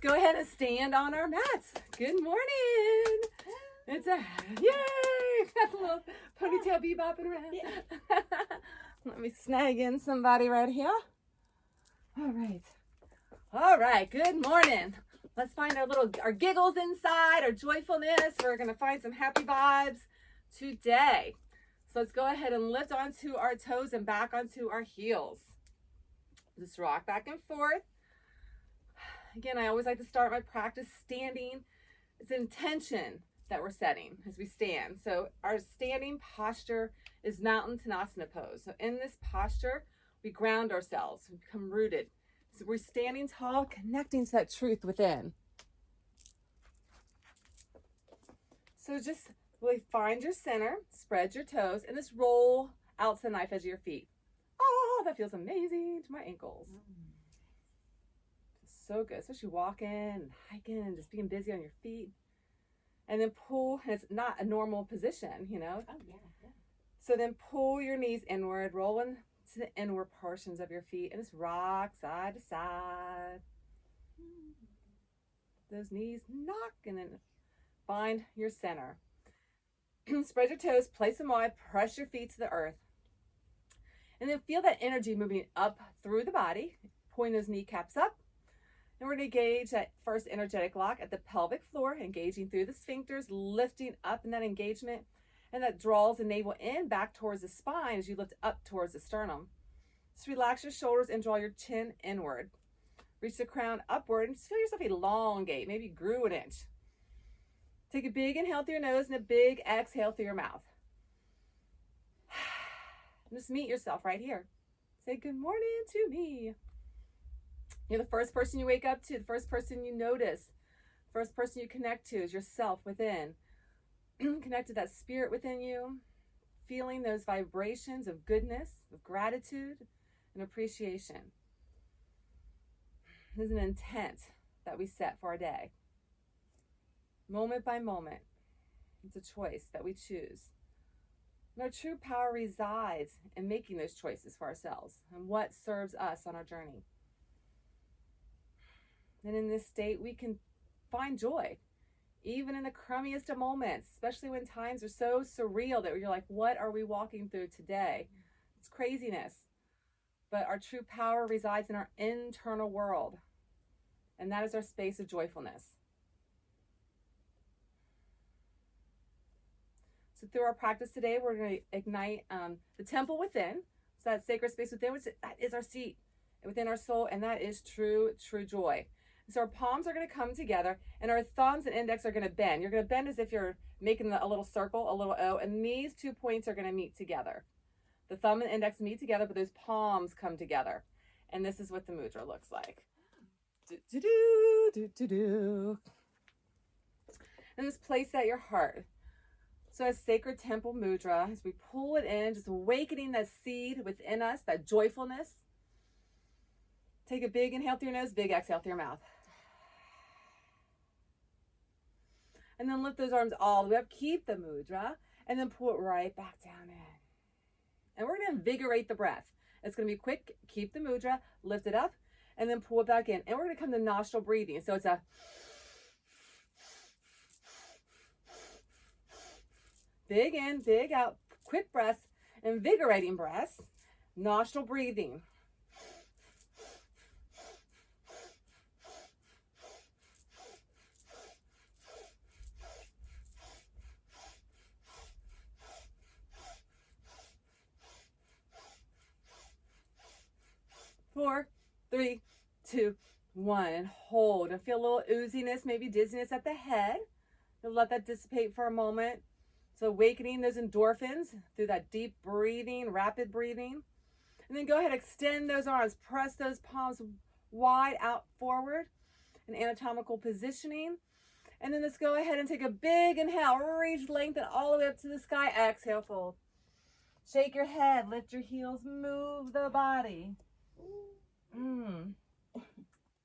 Go ahead and stand on our mats. Good morning. It's a yay! Got a little ponytail bebopping around. Yeah. Let me snag in somebody right here. All right. All right. Good morning. Let's find our giggles inside, our joyfulness. We're gonna find some happy vibes today. So let's go ahead and lift onto our toes and back onto our heels. Just rock back and forth. Again, I always like to start my practice standing. It's intention that we're setting as we stand. So our standing posture is Mountain Tanasana pose. So in this posture, we ground ourselves, we become rooted. So we're standing tall, connecting to that truth within. So just really find your center, spread your toes, and just roll out to the knife edge of your feet. Oh, that feels amazing to my ankles. So good, especially walking and hiking and just being busy on your feet. And then pull, and it's not a normal position, you know? Oh, yeah. So then pull your knees inward, roll into the inward portions of your feet, and just rock side to side. Those knees knock, and then find your center. Spread your toes, place them wide, press your feet to the earth. And then feel that energy moving up through the body, pulling those kneecaps up. And we're going to engage that first energetic lock at the pelvic floor, engaging through the sphincters, lifting up in that engagement. And that draws the navel in back towards the spine as you lift up towards the sternum. Just relax your shoulders and draw your chin inward. Reach the crown upward and just feel yourself elongate, maybe grew an inch. Take a big inhale through your nose and a big exhale through your mouth. Just meet yourself right here. Say good morning to me. You're the first person you wake up to, the first person you notice, first person you connect to is yourself within. Connect to that spirit within you, feeling those vibrations of goodness, of gratitude, and appreciation. There's an intent that we set for our day. Moment by moment, it's a choice that we choose. And our true power resides in making those choices for ourselves and what serves us on our journey. And in this state, we can find joy, even in the crummiest of moments, especially when times are so surreal that you're like, what are we walking through today? It's craziness. But our true power resides in our internal world. And that is our space of joyfulness. So through our practice today, we're going to ignite the temple within. So that sacred space within, that is our seat within our soul. And that is true joy. So our palms are going to come together and our thumbs and index are going to bend. You're going to bend as if you're making a little circle, a little O, and these 2 points are going to meet together. The thumb and index meet together, but those palms come together. And this is what the mudra looks like. And just place at your heart. So as sacred temple mudra, as we pull it in, just awakening that seed within us, that joyfulness. Take a big inhale through your nose, big exhale through your mouth. And then lift those arms all the way up. Keep the mudra. And then pull it right back down in. And we're going to invigorate the breath. It's going to be quick. Keep the mudra. Lift it up. And then pull it back in. And we're going to come to nostril breathing. So it's a... big in, big out. Quick breaths. Invigorating breaths. Nostril breathing. Four, three, two, one, and hold. And feel a little ooziness, maybe dizziness at the head. You'll let that dissipate for a moment. So awakening those endorphins through that deep breathing, rapid breathing. And then go ahead, extend those arms, press those palms wide out forward in anatomical positioning. And then let's go ahead and take a big inhale, reach, lengthen all the way up to the sky. Exhale, fold. Shake your head, lift your heels, move the body.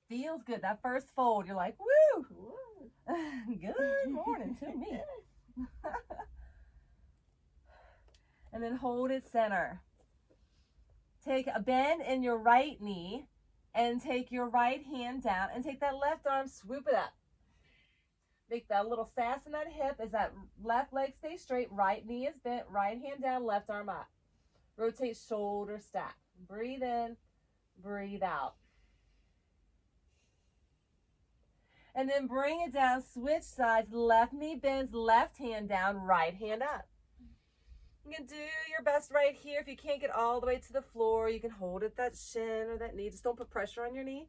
Feels good. That first fold, you're like, woo! Good morning to me. And then hold it center. Take a bend in your right knee And take your right hand down and take that left arm, swoop it up. Make that little sass in that hip as that left leg stays straight, right knee is bent, right hand down, left arm up. Rotate shoulder stack. Breathe in, breathe out. And then bring it down, switch sides, left knee bends, left hand down, right hand up. You can do your best right here. If you can't get all the way to the floor, you can hold at that shin or that knee. Just don't put pressure on your knee.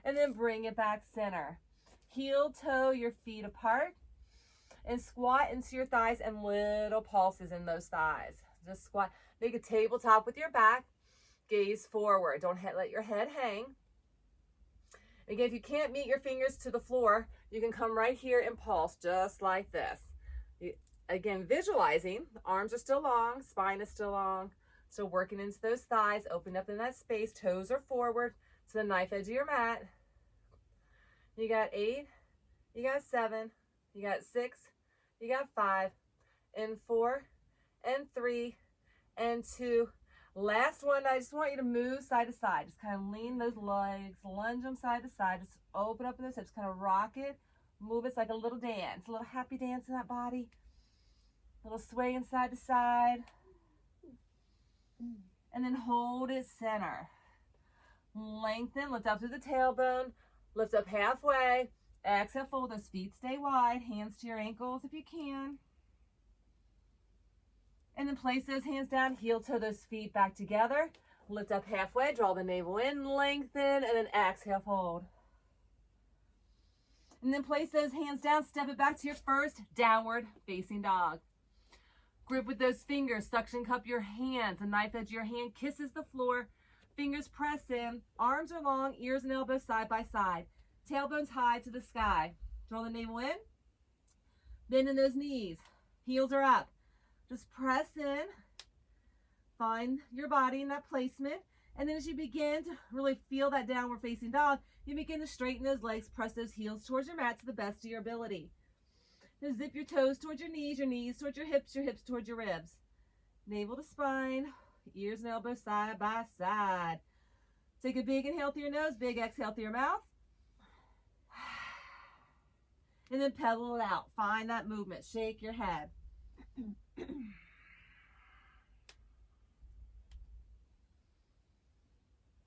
And then bring it back center. Heel toe your feet apart and squat into your thighs and little pulses in those thighs. Just squat. Make a tabletop with your back. Gaze forward. Don't let your head hang. Again, if you can't meet your fingers to the floor, you can come right here and pulse just like this. Again, visualizing, arms are still long, spine is still long. So working into those thighs, open up in that space, toes are forward to the knife edge of your mat. You got 8, you got 7, you got 6, you got 5, and 4, and 3, and 2. Last one, I just want you to move side to side. Just kind of lean those legs, lunge them side to side. Just open up in those hips, kind of rock it, move it. It's like a little dance, a little happy dance in that body. A little swaying side to side. And then hold it center. Lengthen, lift up through the tailbone, lift up halfway. Exhale, fold those feet, stay wide, hands to your ankles if you can. And then place those hands down, heel toe those feet back together. Lift up halfway, draw the navel in, lengthen, and then exhale, fold. And then place those hands down, step it back to your first downward facing dog. Grip with those fingers, suction cup your hands, the knife edge of your hand kisses the floor, fingers press in, arms are long, ears and elbows side by side, tailbones high to the sky. Draw the navel in, bend in those knees, heels are up. Just press in, find your body in that placement, and then as you begin to really feel that downward facing dog, you begin to straighten those legs, press those heels towards your mat to the best of your ability. Then zip your toes towards your knees towards your hips towards your ribs. Navel to spine, ears and elbows side by side. Take a big inhale through your nose, big exhale through your mouth. And then pedal it out. Find that movement, shake your head.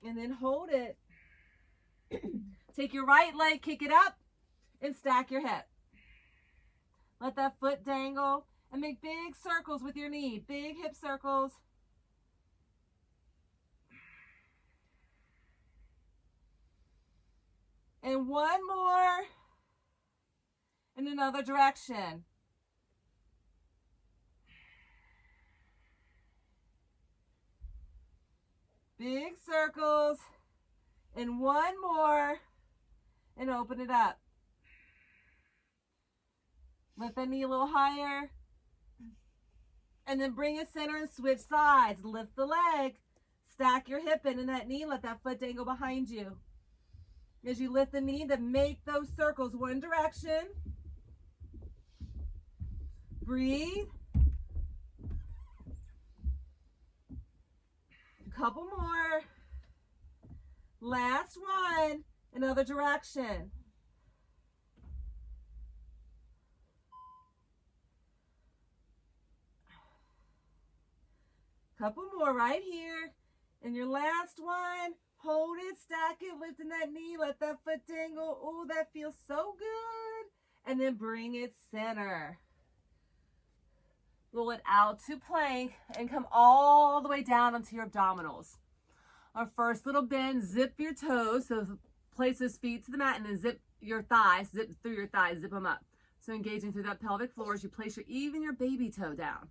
And then hold it. Take your right leg, kick it up, and stack your hip. Let that foot dangle and make big circles with your knee, big hip circles. And one more in another direction. Big circles, and one more, and open it up. Lift the knee a little higher, and then bring it center and switch sides. Lift the leg, stack your hip in that knee, let that foot dangle behind you. As you lift the knee, to make those circles one direction. Breathe. Couple more. Last one, another direction. Couple more right here. And your last one, hold it, stack it, lifting that knee, let that foot dangle. Oh, that feels so good. And then bring it center. Roll it out to plank and come all the way down onto your abdominals. Our first little bend, zip your toes. So place those feet to the mat and then zip your thighs, zip through your thighs, zip them up. So engaging through that pelvic floor as you place even your baby toe down.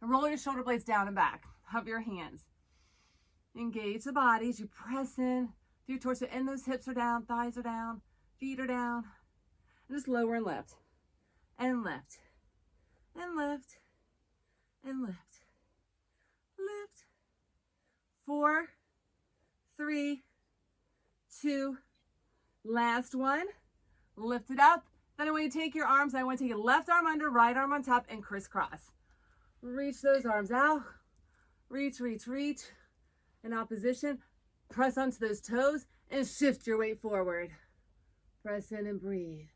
And roll your shoulder blades down and back. Hover your hands. Engage the body as you press in through your torso. And those hips are down, thighs are down, feet are down. And just lower and lift. And lift. And lift. And lift. Lift. 4, 3, 2. Last one. Lift it up. Then I want you to take your arms. I want to take your left arm under, right arm on top, and crisscross. Reach those arms out. Reach, reach, reach. In opposition, press onto those toes and shift your weight forward. Press in and breathe.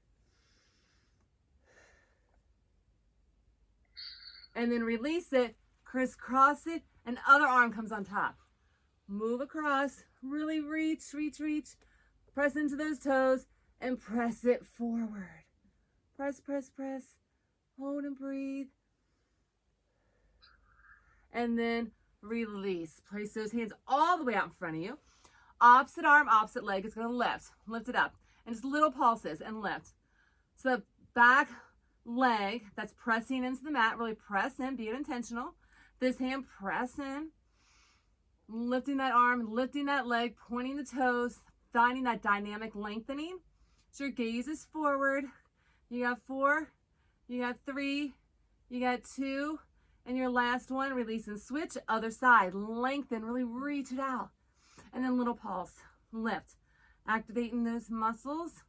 And then release it, crisscross it, and other arm comes on top. Move across, really reach, reach, reach. Press into those toes and press it forward. Press, press, press. Hold and breathe. And then release. Place those hands all the way out in front of you. Opposite arm, opposite leg is going to lift. Lift it up. And just little pulses and lift. So the back leg that's pressing into the mat, really press in, be it intentional. This hand, press in. Lifting that arm, lifting that leg, pointing the toes, finding that dynamic lengthening. So your gaze is forward. You got 4, you got 3, you got 2, and your last one, release and switch, other side. Lengthen, really reach it out. And then little pulse, lift. Activating those muscles,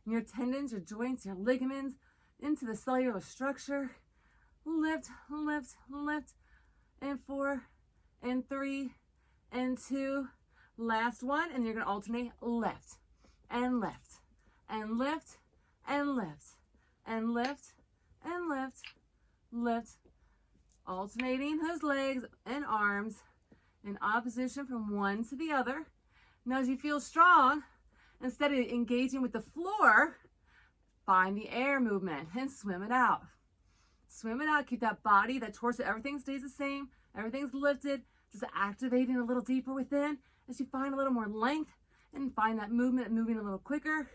and your tendons, your joints, your ligaments, into the cellular structure. Lift, lift, lift. And 4, and 3, and 2. Last one, and you're going to alternate lift, and lift, and lift, and lift, and lift, and lift, lift. Alternating those legs and arms in opposition from one to the other. Now as you feel strong, instead of engaging with the floor, find the air movement and swim it out. Swim it out, keep that body, that torso, everything stays the same, everything's lifted, just activating a little deeper within as you find a little more length and find that movement moving a little quicker.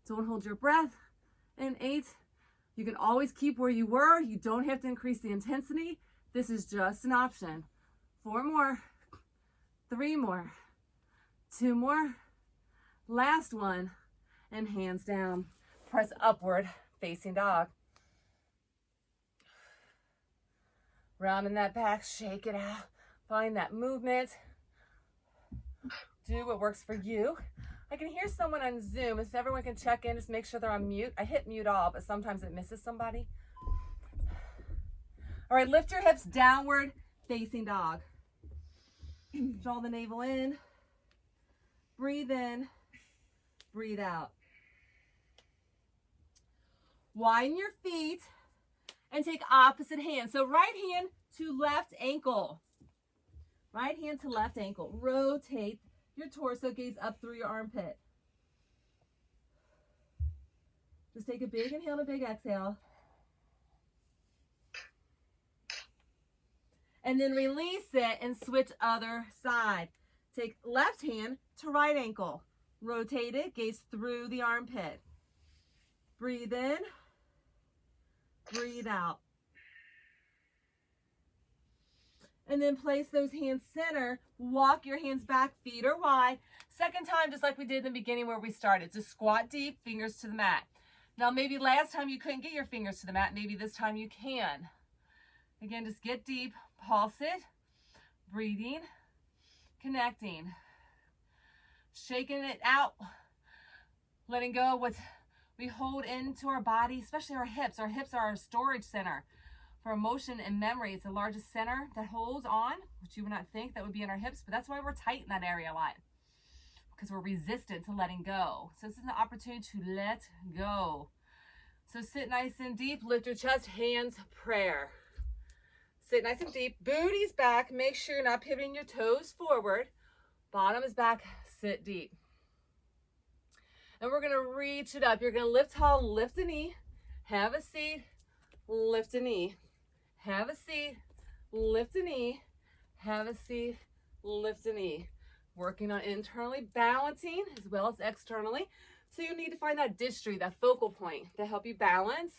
Don't hold your breath. And 8, you can always keep where you were. You don't have to increase the intensity. This is just an option. 4 more, 3 more, 2 more, last one, and hands down. Press upward, facing dog. Rounding that back, shake it out. Find that movement. Do what works for you. I can hear someone on Zoom. If everyone can check in, just make sure they're on mute. I hit mute all, but sometimes it misses somebody. All right, lift your hips downward, facing dog. Draw the navel in. Breathe in. Breathe out. Widen your feet and take opposite hand. So right hand to left ankle. Right hand to left ankle. Rotate your torso, gaze up through your armpit. Just take a big inhale and a big exhale. And then release it and switch other side. Take left hand to right ankle. Rotate it, gaze through the armpit. Breathe in. Breathe out. And then place those hands center. Walk your hands back, feet are wide. Second time, just like we did in the beginning where we started. Just squat deep, fingers to the mat. Now maybe last time you couldn't get your fingers to the mat. Maybe this time you can. Again, just get deep, pulse it, breathing, connecting, shaking it out, letting go of what we hold into our body, especially our hips. Our hips are our storage center for emotion and memory. It's the largest center that holds on, which you would not think that would be in our hips, but that's why we're tight in that area a lot, because we're resistant to letting go. So this is an opportunity to let go. So sit nice and deep, lift your chest, hands, prayer. Sit nice and deep, booty's back. Make sure you're not pivoting your toes forward. Bottom is back, sit deep. And we're gonna reach it up. You're gonna lift tall, lift a knee, have a seat, lift a knee, have a seat, lift a knee, have a seat, lift a knee. Working on internally balancing as well as externally. So you need to find that distry, that focal point to help you balance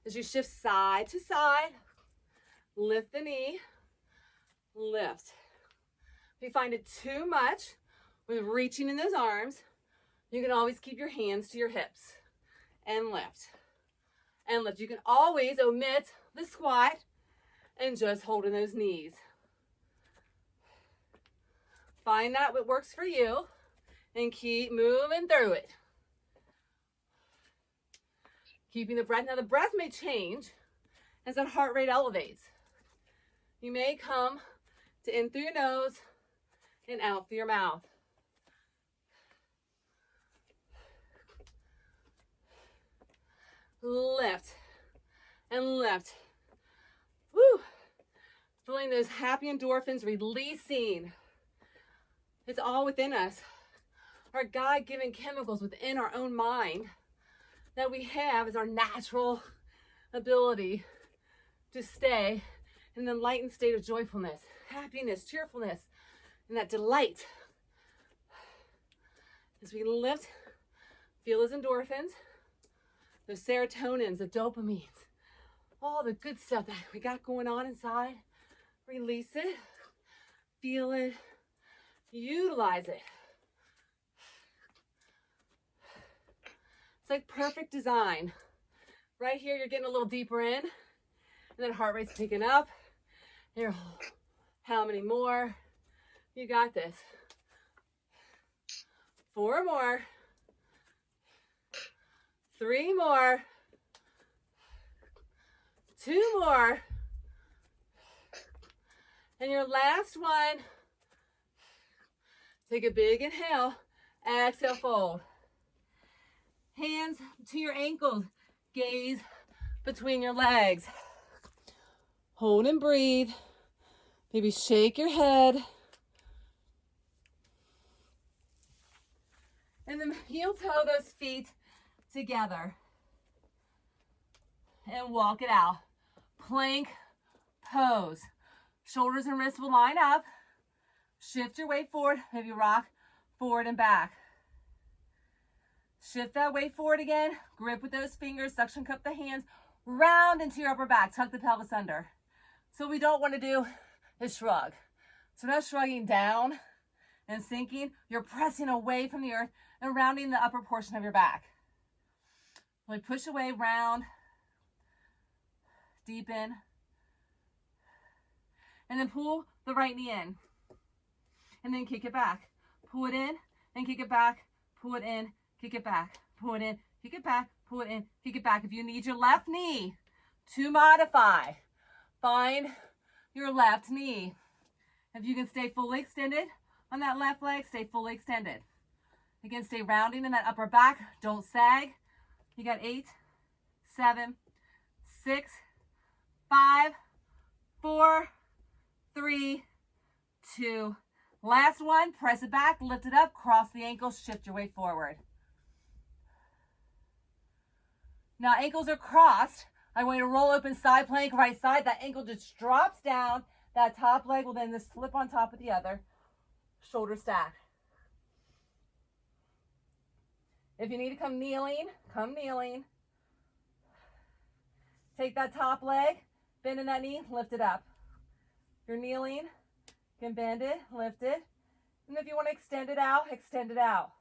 as you shift side to side. Lift the knee, lift. If you find it too much with reaching in those arms, you can always keep your hands to your hips and lift. And lift. You can always omit the squat and just holding those knees. Find out what works for you and keep moving through it. Keeping the breath. Now the breath may change as that heart rate elevates. You may come to in through your nose and out through your mouth. Lift and lift. Woo! Feeling those happy endorphins releasing. It's all within us. Our God-given chemicals within our own mind that we have is our natural ability to stay in an enlightened state of joyfulness, happiness, cheerfulness, and that delight. As we lift, feel those endorphins, those serotonins, the dopamines, all the good stuff that we got going on inside. Release it, feel it, utilize it. It's like perfect design. Right here, you're getting a little deeper in, and then heart rate's picking up. Here, how many more? You got this. 4 more. 3 more. 2 more. And your last one. Take a big inhale. Exhale, fold. Hands to your ankles. Gaze between your legs. Hold and breathe. Maybe shake your head. And then heel toe those feet together. And walk it out. Plank pose. Shoulders and wrists will line up. Shift your weight forward. Maybe rock forward and back. Shift that weight forward again. Grip with those fingers. Suction cup the hands. Round into your upper back. Tuck the pelvis under. So what we don't want to do is shrug. So we're not shrugging down and sinking. You're pressing away from the earth and rounding the upper portion of your back. Really push away, round, deepen. And then pull the right knee in. And then kick it back. Pull it in and kick it back. Pull it in, kick it back. Pull it in, kick it back. Pull it in, kick it back. If you need your left knee to modify, find your left knee. If you can stay fully extended on that left leg, stay fully extended. Again, stay rounding in that upper back. Don't sag. You got 8, 7, 6, 5, 4, 3, 2. Last one, press it back, lift it up, cross the ankles, shift your weight forward. Now ankles are crossed. I want you to roll open side plank, right side. That ankle just drops down. That top leg will then just slip on top of the other. Shoulder stack. If you need to come kneeling, come kneeling. Take that top leg, bend in that knee, lift it up. If you're kneeling, you can bend it, lift it. And if you want to extend it out, extend it out.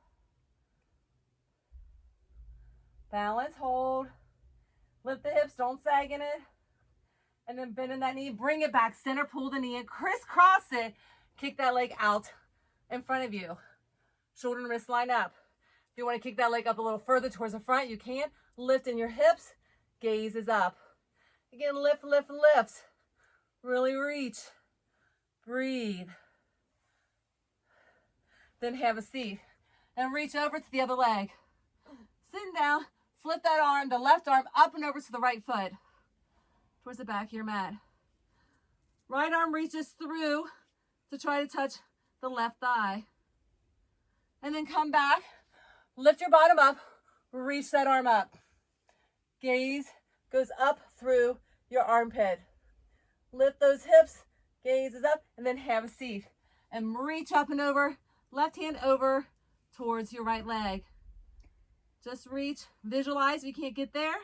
Balance, hold. Lift the hips, don't sag in it. And then bend in that knee, bring it back, center, pull the knee in, crisscross it. Kick that leg out in front of you. Shoulder and wrist line up. If you want to kick that leg up a little further towards the front, you can. Lift in your hips, gaze is up. Again, lift, lift, lift. Really reach. Breathe. Then have a seat. And reach over to the other leg. Sitting down, flip that arm, the left arm up and over to the right foot. Towards the back of your mat. Right arm reaches through to try to touch the left thigh. And then come back, lift your bottom up, reach that arm up. Gaze goes up through your armpit. Lift those hips, gaze is up, and then have a seat. And reach up and over, left hand over towards your right leg. Just reach, visualize if you can't get there,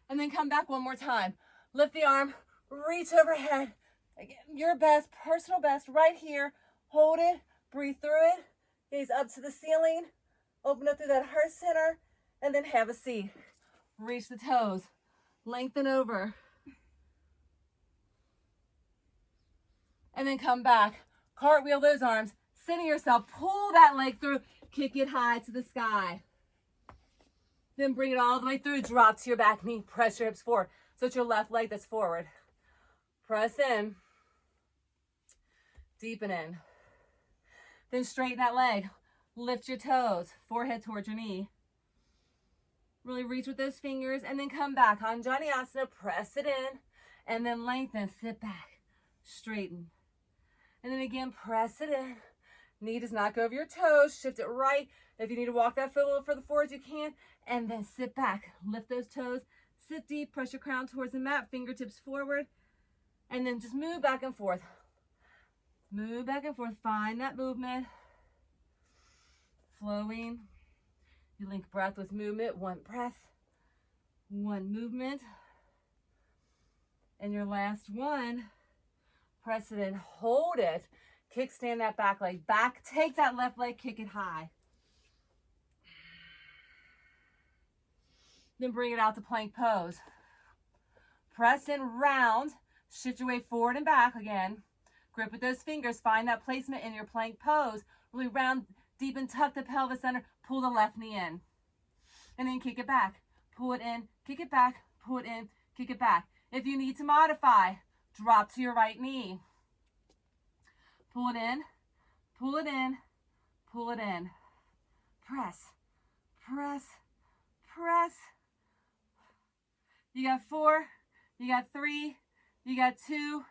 and then come back one more time. Lift the arm, reach overhead. Again, your best, personal best, right here. Hold it, breathe through it. Gaze up to the ceiling. Open up through that heart center, and then have a seat. Reach the toes. Lengthen over. And then come back. Cartwheel those arms. Center yourself. Pull that leg through. Kick it high to the sky. Then bring it all the way through. Drop to your back knee. Press your hips forward. So it's your left leg that's forward. Press in. Deepen in. Then straighten that leg. Lift your toes, forehead towards your knee. Really reach with those fingers and then come back. Anjaneyasana, press it in and then lengthen, sit back, straighten. And then again, press it in. Knee does not go over your toes, shift it right. If you need to walk that foot a little further forward, you can. And then sit back, lift those toes, sit deep, press your crown towards the mat, fingertips forward. And then just move back and forth. Move back and forth, find that movement. Flowing. You link breath with movement, one breath, one movement. And your last one, press it in, hold it. Kickstand that back leg back. Take that left leg, kick it high. Then bring it out to plank pose. Press in, round, shift your weight forward and back again. Grip with those fingers, find that placement in your plank pose. Really round, deep and tuck the pelvis under, pull the left knee in. And then kick it back, pull it in, kick it back, pull it in, kick it back. If you need to modify, drop to your right knee. Pull it in, pull it in, pull it in. Press, press, press. You got 4, you got 3, you got 2.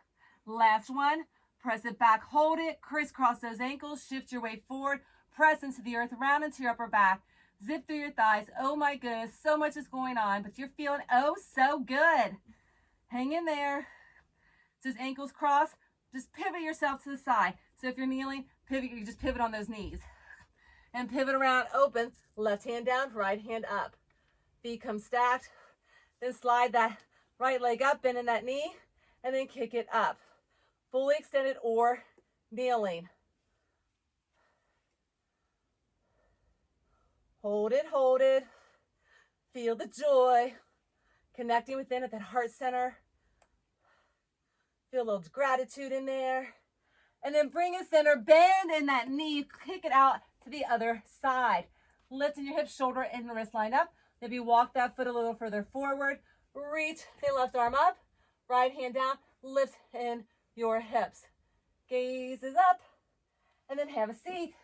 Last one, press it back, hold it, crisscross those ankles, shift your weight forward, press into the earth, round into your upper back, zip through your thighs. Oh my goodness, so much is going on, but you're feeling oh so good. Hang in there. Just ankles cross, just pivot yourself to the side. So if you're kneeling, pivot, you just pivot on those knees. And pivot around, open, left hand down, right hand up. Feet come stacked. Then slide that right leg up, bend in that knee, and then kick it up. Fully extended or kneeling. Hold it, hold it. Feel the joy. Connecting within at that heart center. Feel a little gratitude in there. And then bring it center, bend in that knee, kick it out to the other side. Lifting your hips, shoulder and the wrist line up. Maybe walk that foot a little further forward. Reach the left arm up, right hand down, lift in your hips. Gaze is up, and then have a seat.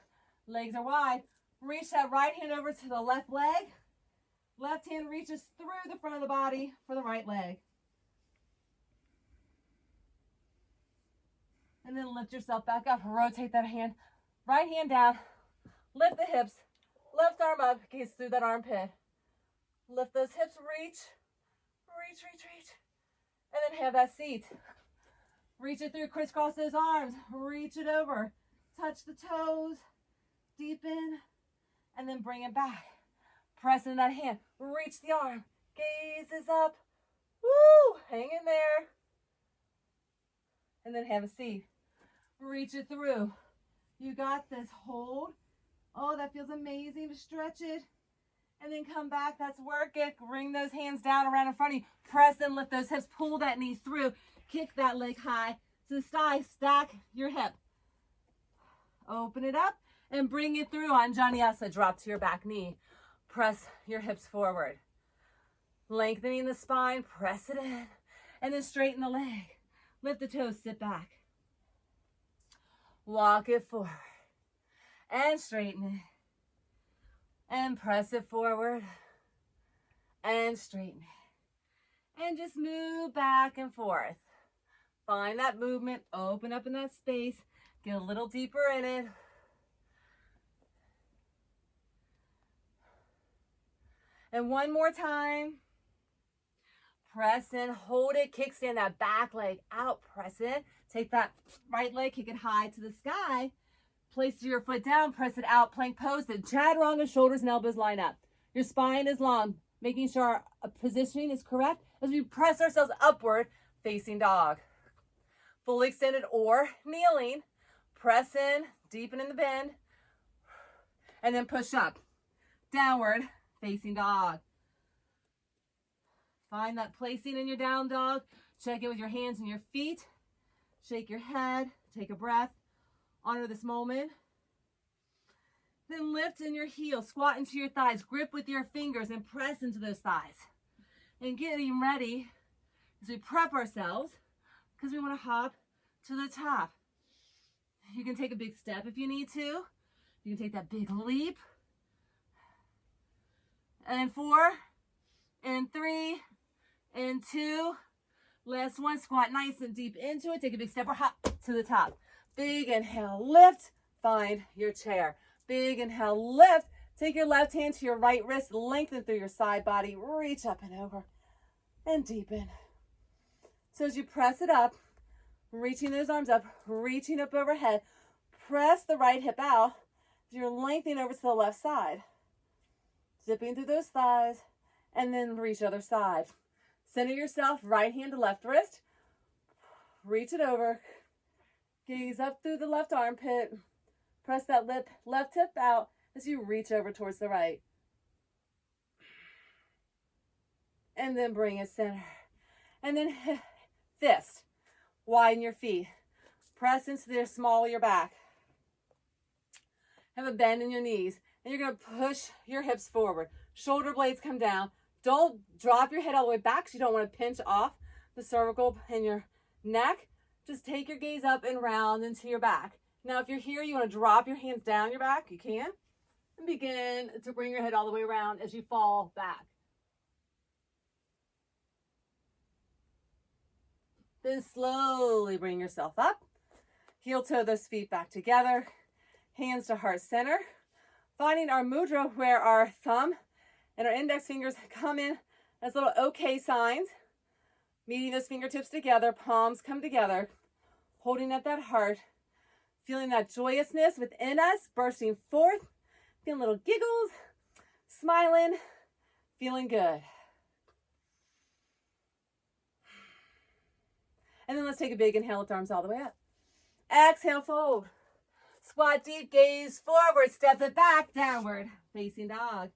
Legs are wide. Reach that right hand over to the left leg. Left hand reaches through the front of the body for the right leg. And then lift yourself back up. Rotate that hand. Right hand down. Lift the hips. Left arm up. Gaze through that armpit. Lift those hips. Reach. Reach, reach, reach. And then have that seat. Reach it through. Crisscross those arms. Reach it over. Touch the toes. Deepen. And then bring it back. Press in that hand. Reach the arm. Gaze is up. Woo! Hang in there. And then have a seat. Reach it through. You got this. Hold. Oh, that feels amazing to stretch it. And then come back. That's work it. Bring those hands down around in front of you. Press and lift those hips. Pull that knee through. Kick that leg high to the side. Stack your hip. Open it up and bring it through. Anjaneyasana. Drop to your back knee. Press your hips forward. Lengthening the spine. Press it in. And then straighten the leg. Lift the toes. Sit back. Walk it forward. And straighten it. And press it forward. And straighten it. And just move back and forth. Find that movement. Open up in that space. Get a little deeper in it. And one more time. Press in, hold it, kickstand that back leg out, press it. Take that right leg, kick it high to the sky. Place your foot down, press it out, plank pose. The chaturanga, shoulders and elbows line up. Your spine is long, making sure our positioning is correct as we press ourselves upward, facing dog. Fully extended or kneeling. Press in, deepen in the bend. And then push up. Downward, facing dog. Find that placing in your down dog. Check it with your hands and your feet. Shake your head. Take a breath. Honor this moment. Then lift in your heels. Squat into your thighs. Grip with your fingers and press into those thighs. And getting ready as we prep ourselves because we want to hop to the top. You can take a big step if you need to. You can take that big leap. And 4, and 3, and 2. Last one, squat nice and deep into it. Take a big step or hop to the top. Big inhale, lift, find your chair. Big inhale, lift. Take your left hand to your right wrist, lengthen through your side body, reach up and over, and deepen. So as you press it up, reaching those arms up, reaching up overhead, press the right hip out. You're lengthening over to the left side. Zipping through those thighs, and then reach other side. Center yourself, right hand to left wrist. Reach it over. Gaze up through the left armpit. Press that left hip out as you reach over towards the right. And then bring it center. And then fist. Widen your feet. Press into the small of your back. Have a bend in your knees. And you're going to push your hips forward. Shoulder blades come down. Don't drop your head all the way back because you don't want to pinch off the cervical and your neck. Just take your gaze up and round into your back. Now, if you're here, you want to drop your hands down your back, you can. And begin to bring your head all the way around as you fall back. Then slowly bring yourself up. Heel toe those feet back together. Hands to heart center. Finding our mudra where our thumb and our index fingers come in as little OK signs. Meeting those fingertips together, palms come together. Holding at that heart. Feeling that joyousness within us bursting forth. Feeling little giggles. Smiling. Feeling good. And then let's take a big inhale, lift arms all the way up. Exhale, fold. Squat deep, gaze forward, step it back, downward, facing dog.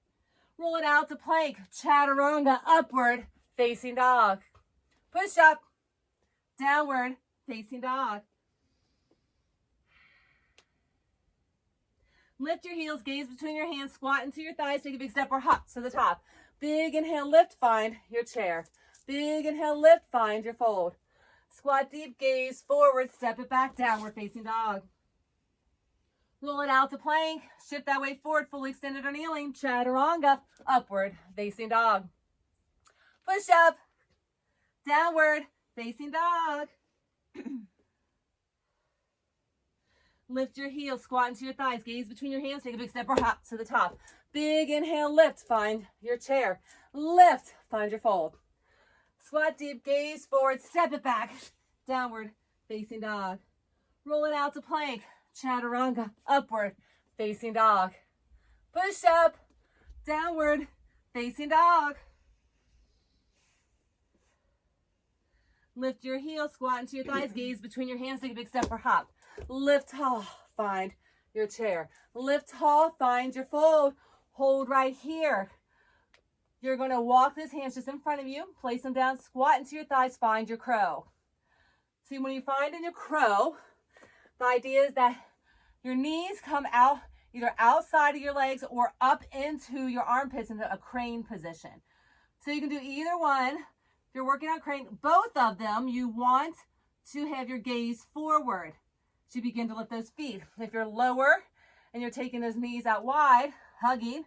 Roll it out to plank, chaturanga, upward, facing dog. Push up, downward, facing dog. Lift your heels, gaze between your hands, squat into your thighs, take a big step or hop to the top. Big inhale, lift, find your chair. Big inhale, lift, find your fold. Squat deep, gaze forward, step it back, downward, facing dog. Roll it out to plank. Shift that weight forward, fully extended or kneeling. Chaturanga, upward, facing dog. Push up, downward, facing dog. Lift your heels, squat into your thighs, gaze between your hands, take a big step or hop to the top. Big inhale, lift, find your chair. Lift, find your fold. Squat deep, gaze forward, step it back, downward, facing dog. Roll it out to plank. Chaturanga, upward, facing dog. Push up, downward, facing dog. Lift your heels, squat into your thighs, gaze between your hands, take a big step or hop. Lift tall, find your chair. Lift tall, find your fold. Hold right here. You're going to walk those hands just in front of you, place them down, squat into your thighs, find your crow. See, when you find in your crow, the idea is that your knees come out either outside of your legs or up into your armpits into a crane position. So you can do either one. If you're working on crane, both of them, you want to have your gaze forward. So you begin to lift those feet. If you're lower and you're taking those knees out wide, hugging,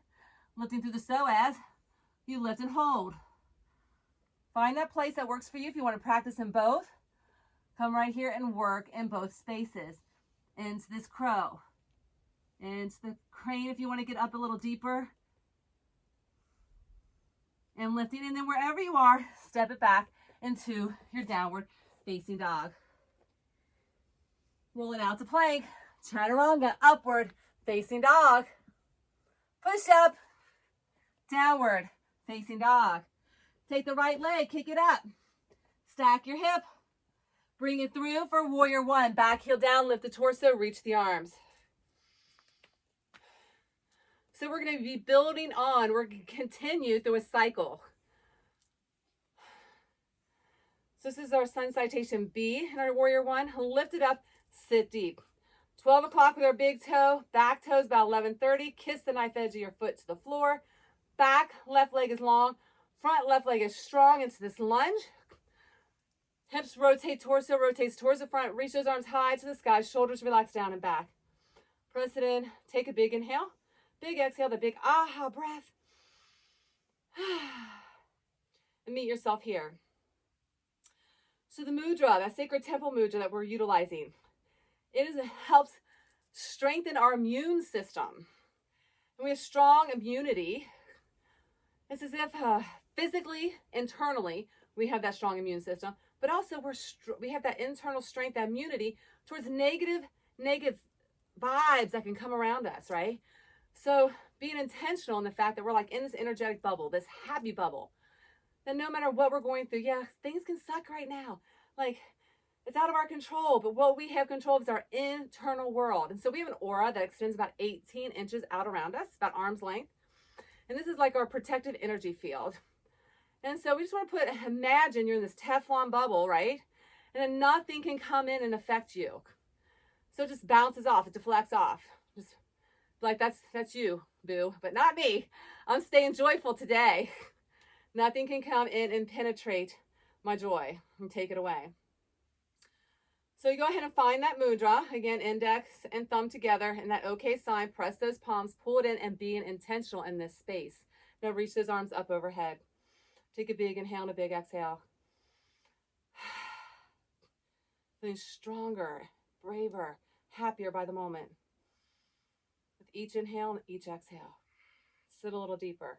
lifting through the psoas, you lift and hold. Find that place that works for you. If you want to practice in both, come right here and work in both spaces. Into this crow. Into the crane if you want to get up a little deeper. And lifting, and then wherever you are, step it back into your downward facing dog. Roll it out to plank. Chaturanga, upward facing dog. Push up, downward facing dog. Take the right leg, kick it up. Stack your hip. Bring it through for warrior one. Back heel down, lift the torso, reach the arms. So we're going to be building on. We're going to continue through a cycle. So this is our sun salutation B in our warrior one. Lift it up, sit deep. 12 o'clock with our big toe. Back toe is about 11:30. Kiss the knife edge of your foot to the floor. Back left leg is long. Front left leg is strong into this lunge. Hips rotate, torso rotates towards the front. Reach those arms high to the sky. Shoulders relax down and back. Press it in. Take a big inhale. Big exhale, the big aha breath. And meet yourself here. So the mudra, that sacred temple mudra that we're utilizing, it helps strengthen our immune system. And we have strong immunity. It's as if physically, internally, we have that strong immune system, but also we have that internal strength, that immunity towards negative vibes that can come around us, right? So being intentional in the fact that we're like in this energetic bubble, this happy bubble, that no matter what we're going through, yeah, things can suck right now. Like, it's out of our control, but what we have control of is our internal world. And so we have an aura that extends about 18 inches out around us, about arm's length. And this is like our protective energy field. And so we just want to imagine you're in this Teflon bubble, right? And then nothing can come in and affect you. So it just bounces off, it deflects off. Just like, that's you, boo, but not me. I'm staying joyful today. Nothing can come in and penetrate my joy and take it away. So you go ahead and find that mudra. Again, index and thumb together in that okay sign. Press those palms, pull it in, and being intentional in this space. Now reach those arms up overhead. Take a big inhale and a big exhale. Feeling stronger, braver, happier by the moment. With each inhale and each exhale. Sit a little deeper.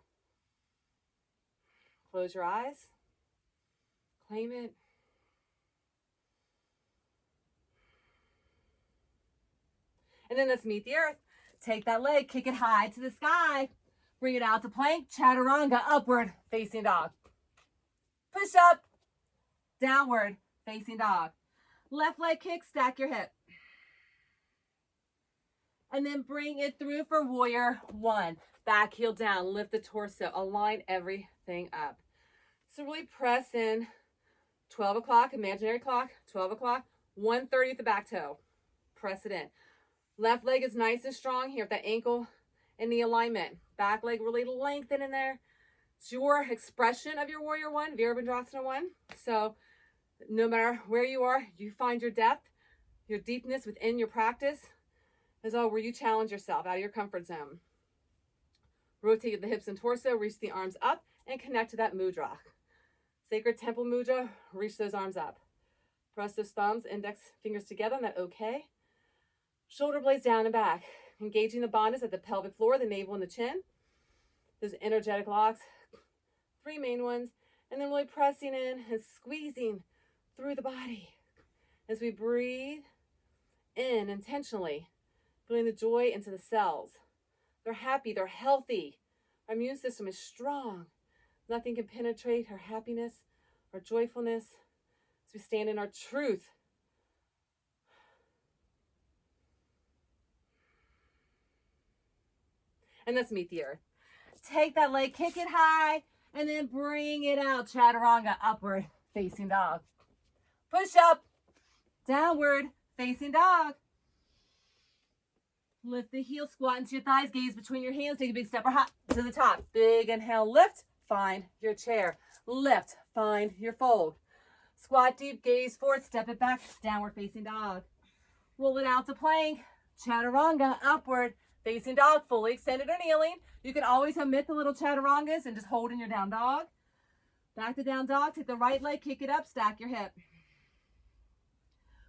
Close your eyes. Claim it. And then let's meet the earth. Take that leg, kick it high to the sky. Bring it out to plank, chaturanga, upward facing dog. Push up, downward facing dog. Left leg kick, stack your hip. And then bring it through for warrior one. Back heel down, lift the torso, align everything up. So really press in. 12 o'clock, imaginary clock, 12 o'clock, 1:30 at the back toe. Press it in. Left leg is nice and strong here with that ankle in the alignment. Back leg really lengthen in there. It's your expression of your warrior one, Virabhadrasana one. So no matter where you are, you find your depth, your deepness within your practice is all where you challenge yourself out of your comfort zone. Rotate the hips and torso, reach the arms up and connect to that mudra. Sacred temple mudra, reach those arms up. Press those thumbs, index fingers together on that okay. Shoulder blades down and back. Engaging the bandhas at the pelvic floor, the navel and the chin. Those energetic locks, 3 main ones. And then really pressing in and squeezing through the body. As we breathe in intentionally, feeling the joy into the cells. They're happy, they're healthy. Our immune system is strong. Nothing can penetrate our happiness, our joyfulness, as we stand in our truth. And let's meet the earth. Take that leg, kick it high, and then bring it out. Chaturanga, upward facing dog. Push up, downward facing dog. Lift the heel, squat into your thighs, gaze between your hands. Take a big step or hop to the top. Big inhale, lift, find your chair. Lift, find your fold. Squat deep, gaze forward, step it back, downward facing dog. Roll it out to plank. Chaturanga, upward facing dog, fully extended or kneeling. You can always omit the little chaturangas and just hold in your down dog. Back to down dog, take the right leg, kick it up, stack your hip.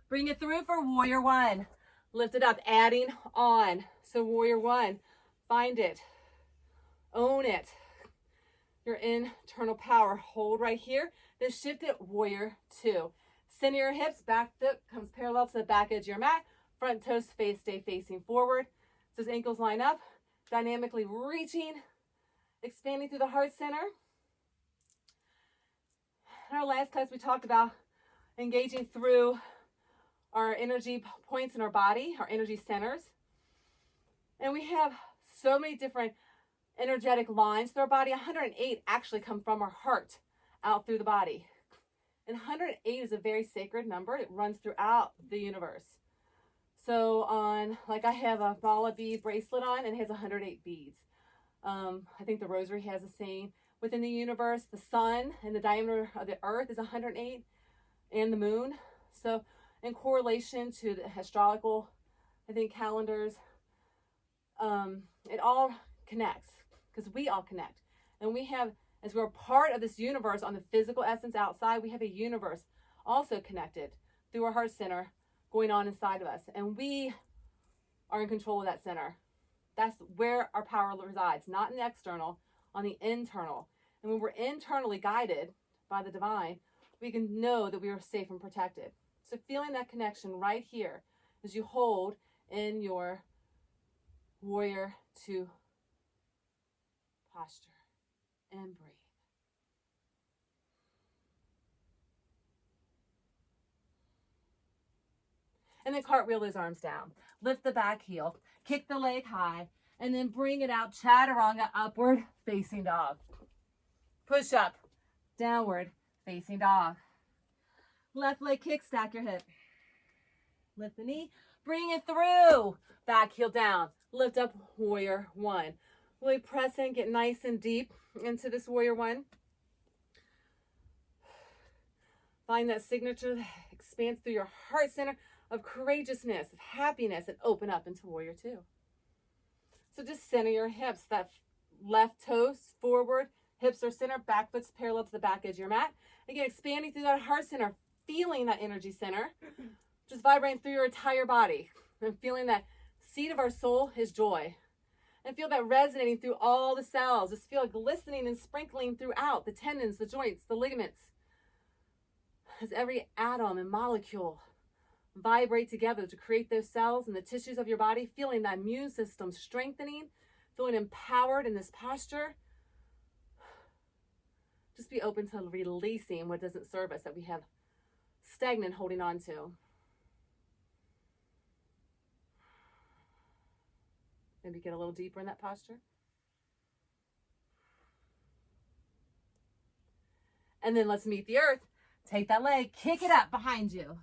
Bring it through for warrior one. Lift it up, adding on. So warrior one, find it, own it. Your internal power, hold right here. Then shift it, warrior two. Center your hips, back foot comes parallel to the back edge of your mat. Front toes stay facing forward. So those ankles line up, dynamically reaching, expanding through the heart center. In our last class, we talked about engaging through our energy points in our body, our energy centers. And we have so many different energetic lines through our body. 108 actually come from our heart out through the body. And 108 is a very sacred number. It runs throughout the universe. So like I have a mala bead bracelet on and it has 108 beads. I think the rosary has the same. Within the universe, the sun and the diameter of the earth is 108. and the moon. So in correlation to the astrological, I think, calendars, it all connects because we all connect. And we have, as we're part of this universe on the physical essence outside, we have a universe also connected through our heart center going on inside of us. And we are in control of that center. That's where our power resides, not in the external, on the internal. And when we're internally guided by the divine, we can know that we are safe and protected. So feeling that connection right here as you hold in your warrior 2 posture and breathe. And then cartwheel those arms down. Lift the back heel, kick the leg high, and then bring it out, chaturanga, upward facing dog. Push up, downward facing dog. Left leg kick, stack your hip. Lift the knee, bring it through. Back heel down, lift up, warrior 1. Really press in, get nice and deep into this warrior 1. Find that signature that expands through your heart center of courageousness, of happiness, and open up into warrior 2. So just center your hips, that left toes forward, hips are centered, back foot's parallel to the back edge of your mat. Again, expanding through that heart center, feeling that energy center, just vibrating through your entire body, and feeling that seat of our soul is joy. And feel that resonating through all the cells. Just feel it glistening and sprinkling throughout the tendons, the joints, the ligaments. As every atom and molecule vibrate together to create those cells and the tissues of your body, feeling that immune system strengthening, feeling empowered in this posture. Just be open to releasing what doesn't serve us, that we have stagnant holding on to. Maybe get a little deeper in that posture. And then let's meet the earth. Take that leg, kick it up behind you.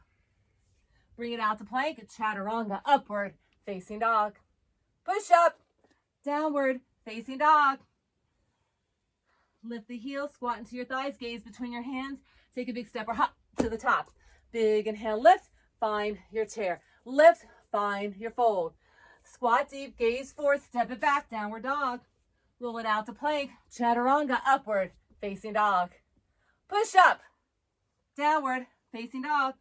Bring it out to plank, chaturanga, upward facing dog. Push up, downward facing dog. Lift the heels, squat into your thighs, gaze between your hands. Take a big step or hop to the top. Big inhale, lift, find your chair. Lift, find your fold. Squat deep, gaze forward, step it back, downward dog. Roll it out to plank, chaturanga, upward facing dog. Push up, downward facing dog.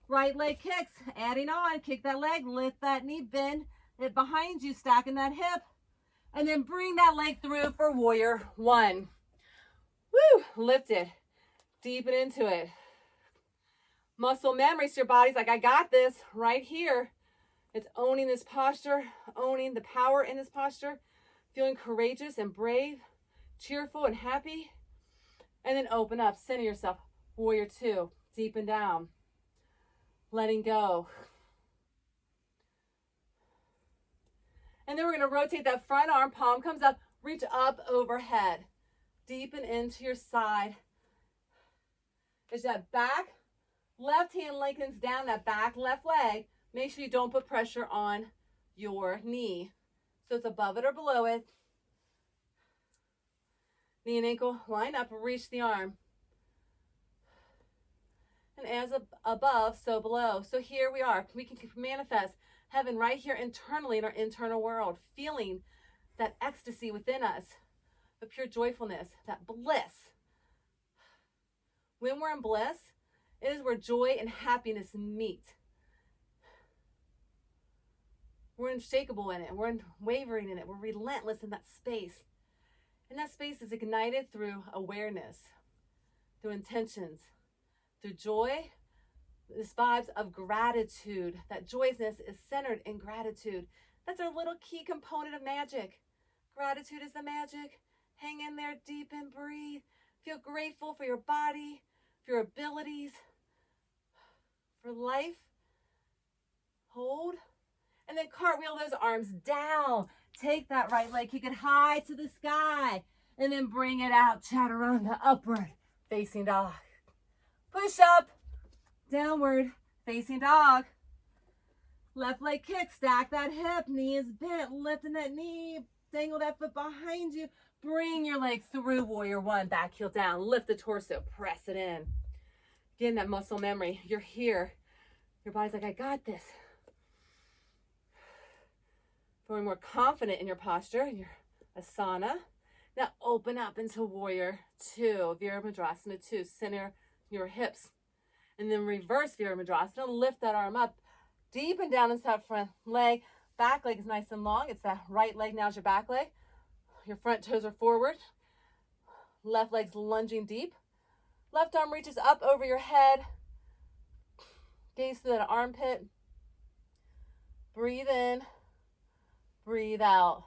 Right leg kicks, adding on, kick that leg, lift that knee, bend it behind you, stacking that hip. And then bring that leg through for warrior 1. Woo, lift it, deepen into it. Muscle memory, so your body's like, I got this right here. It's owning this posture, owning the power in this posture, feeling courageous and brave, cheerful and happy. And then open up, center yourself, warrior 2, deepen down, letting go. And then we're going to rotate that front arm, palm comes up, reach up overhead, deepen into your side. As that back, left hand lengthens down that back left leg. Make sure you don't put pressure on your knee. So it's above it or below it. Knee and ankle line up, reach the arm. And as above, so below. So here we are. We can manifest heaven right here internally in our internal world, feeling that ecstasy within us, the pure joyfulness, that bliss. When we're in bliss, it is where joy and happiness meet. We're unshakable in it. We're unwavering in it. We're relentless in that space. And that space is ignited through awareness, through intentions, through joy, this vibes of gratitude. That joyousness is centered in gratitude. That's our little key component of magic. Gratitude is the magic. Hang in there deep and breathe. Feel grateful for your body, for your abilities, for life. Hold. And then cartwheel those arms down. Take that right leg, kick it high to the sky. And then bring it out, chaturanga, upward, facing dog. Push up, downward, facing dog. Left leg kick, stack that hip, knee is bent, lifting that knee, dangle that foot behind you. Bring your leg through warrior 1, back heel down, lift the torso, press it in. Getting that muscle memory. You're here. Your body's like, I got this. Feeling more confident in your posture, your asana. Now open up into warrior two, Virabhadrasana 2. Center your hips. And then reverse Virabhadrasana. Lift that arm up, deep and down into that front leg. Back leg is nice and long. It's that right leg. Now is your back leg. Your front toes are forward. Left leg's lunging deep. Left arm reaches up over your head. Gaze through that armpit. Breathe in. Breathe out.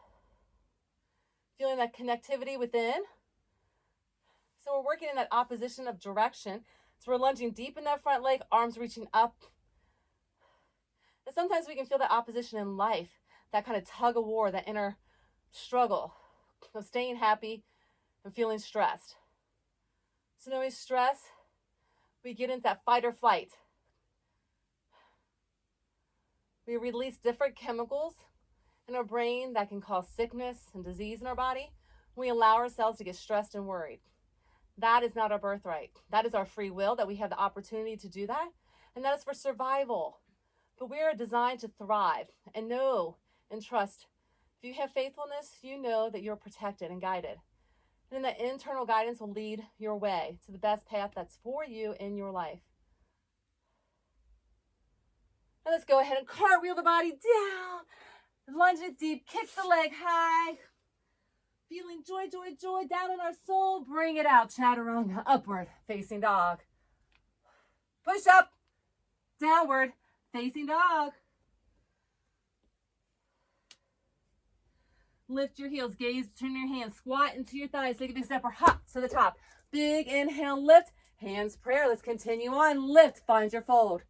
Feeling that connectivity within. So we're working in that opposition of direction. So we're lunging deep in that front leg, arms reaching up. And sometimes we can feel that opposition in life, that kind of tug of war, that inner struggle of staying happy and feeling stressed. So knowing stress, we get into that fight or flight. We release different chemicals in our brain that can cause sickness and disease in our body. We allow ourselves to get stressed and worried. That is not our birthright. That is our free will, that we have the opportunity to do that. And that is for survival. But we are designed to thrive and know and trust. If you have faithfulness, you know that you're protected and guided. And then that internal guidance will lead your way to the best path that's for you in your life. And let's go ahead and cartwheel the body down. Lunge it deep, kick the leg high. Feeling joy, joy, joy down in our soul. Bring it out, chaturanga, upward, facing dog. Push up, downward, facing dog. Lift your heels, gaze, turn your hands, squat into your thighs, take a big step or hop to the top. Big inhale, lift, hands prayer. Let's continue on. Lift, find your fold.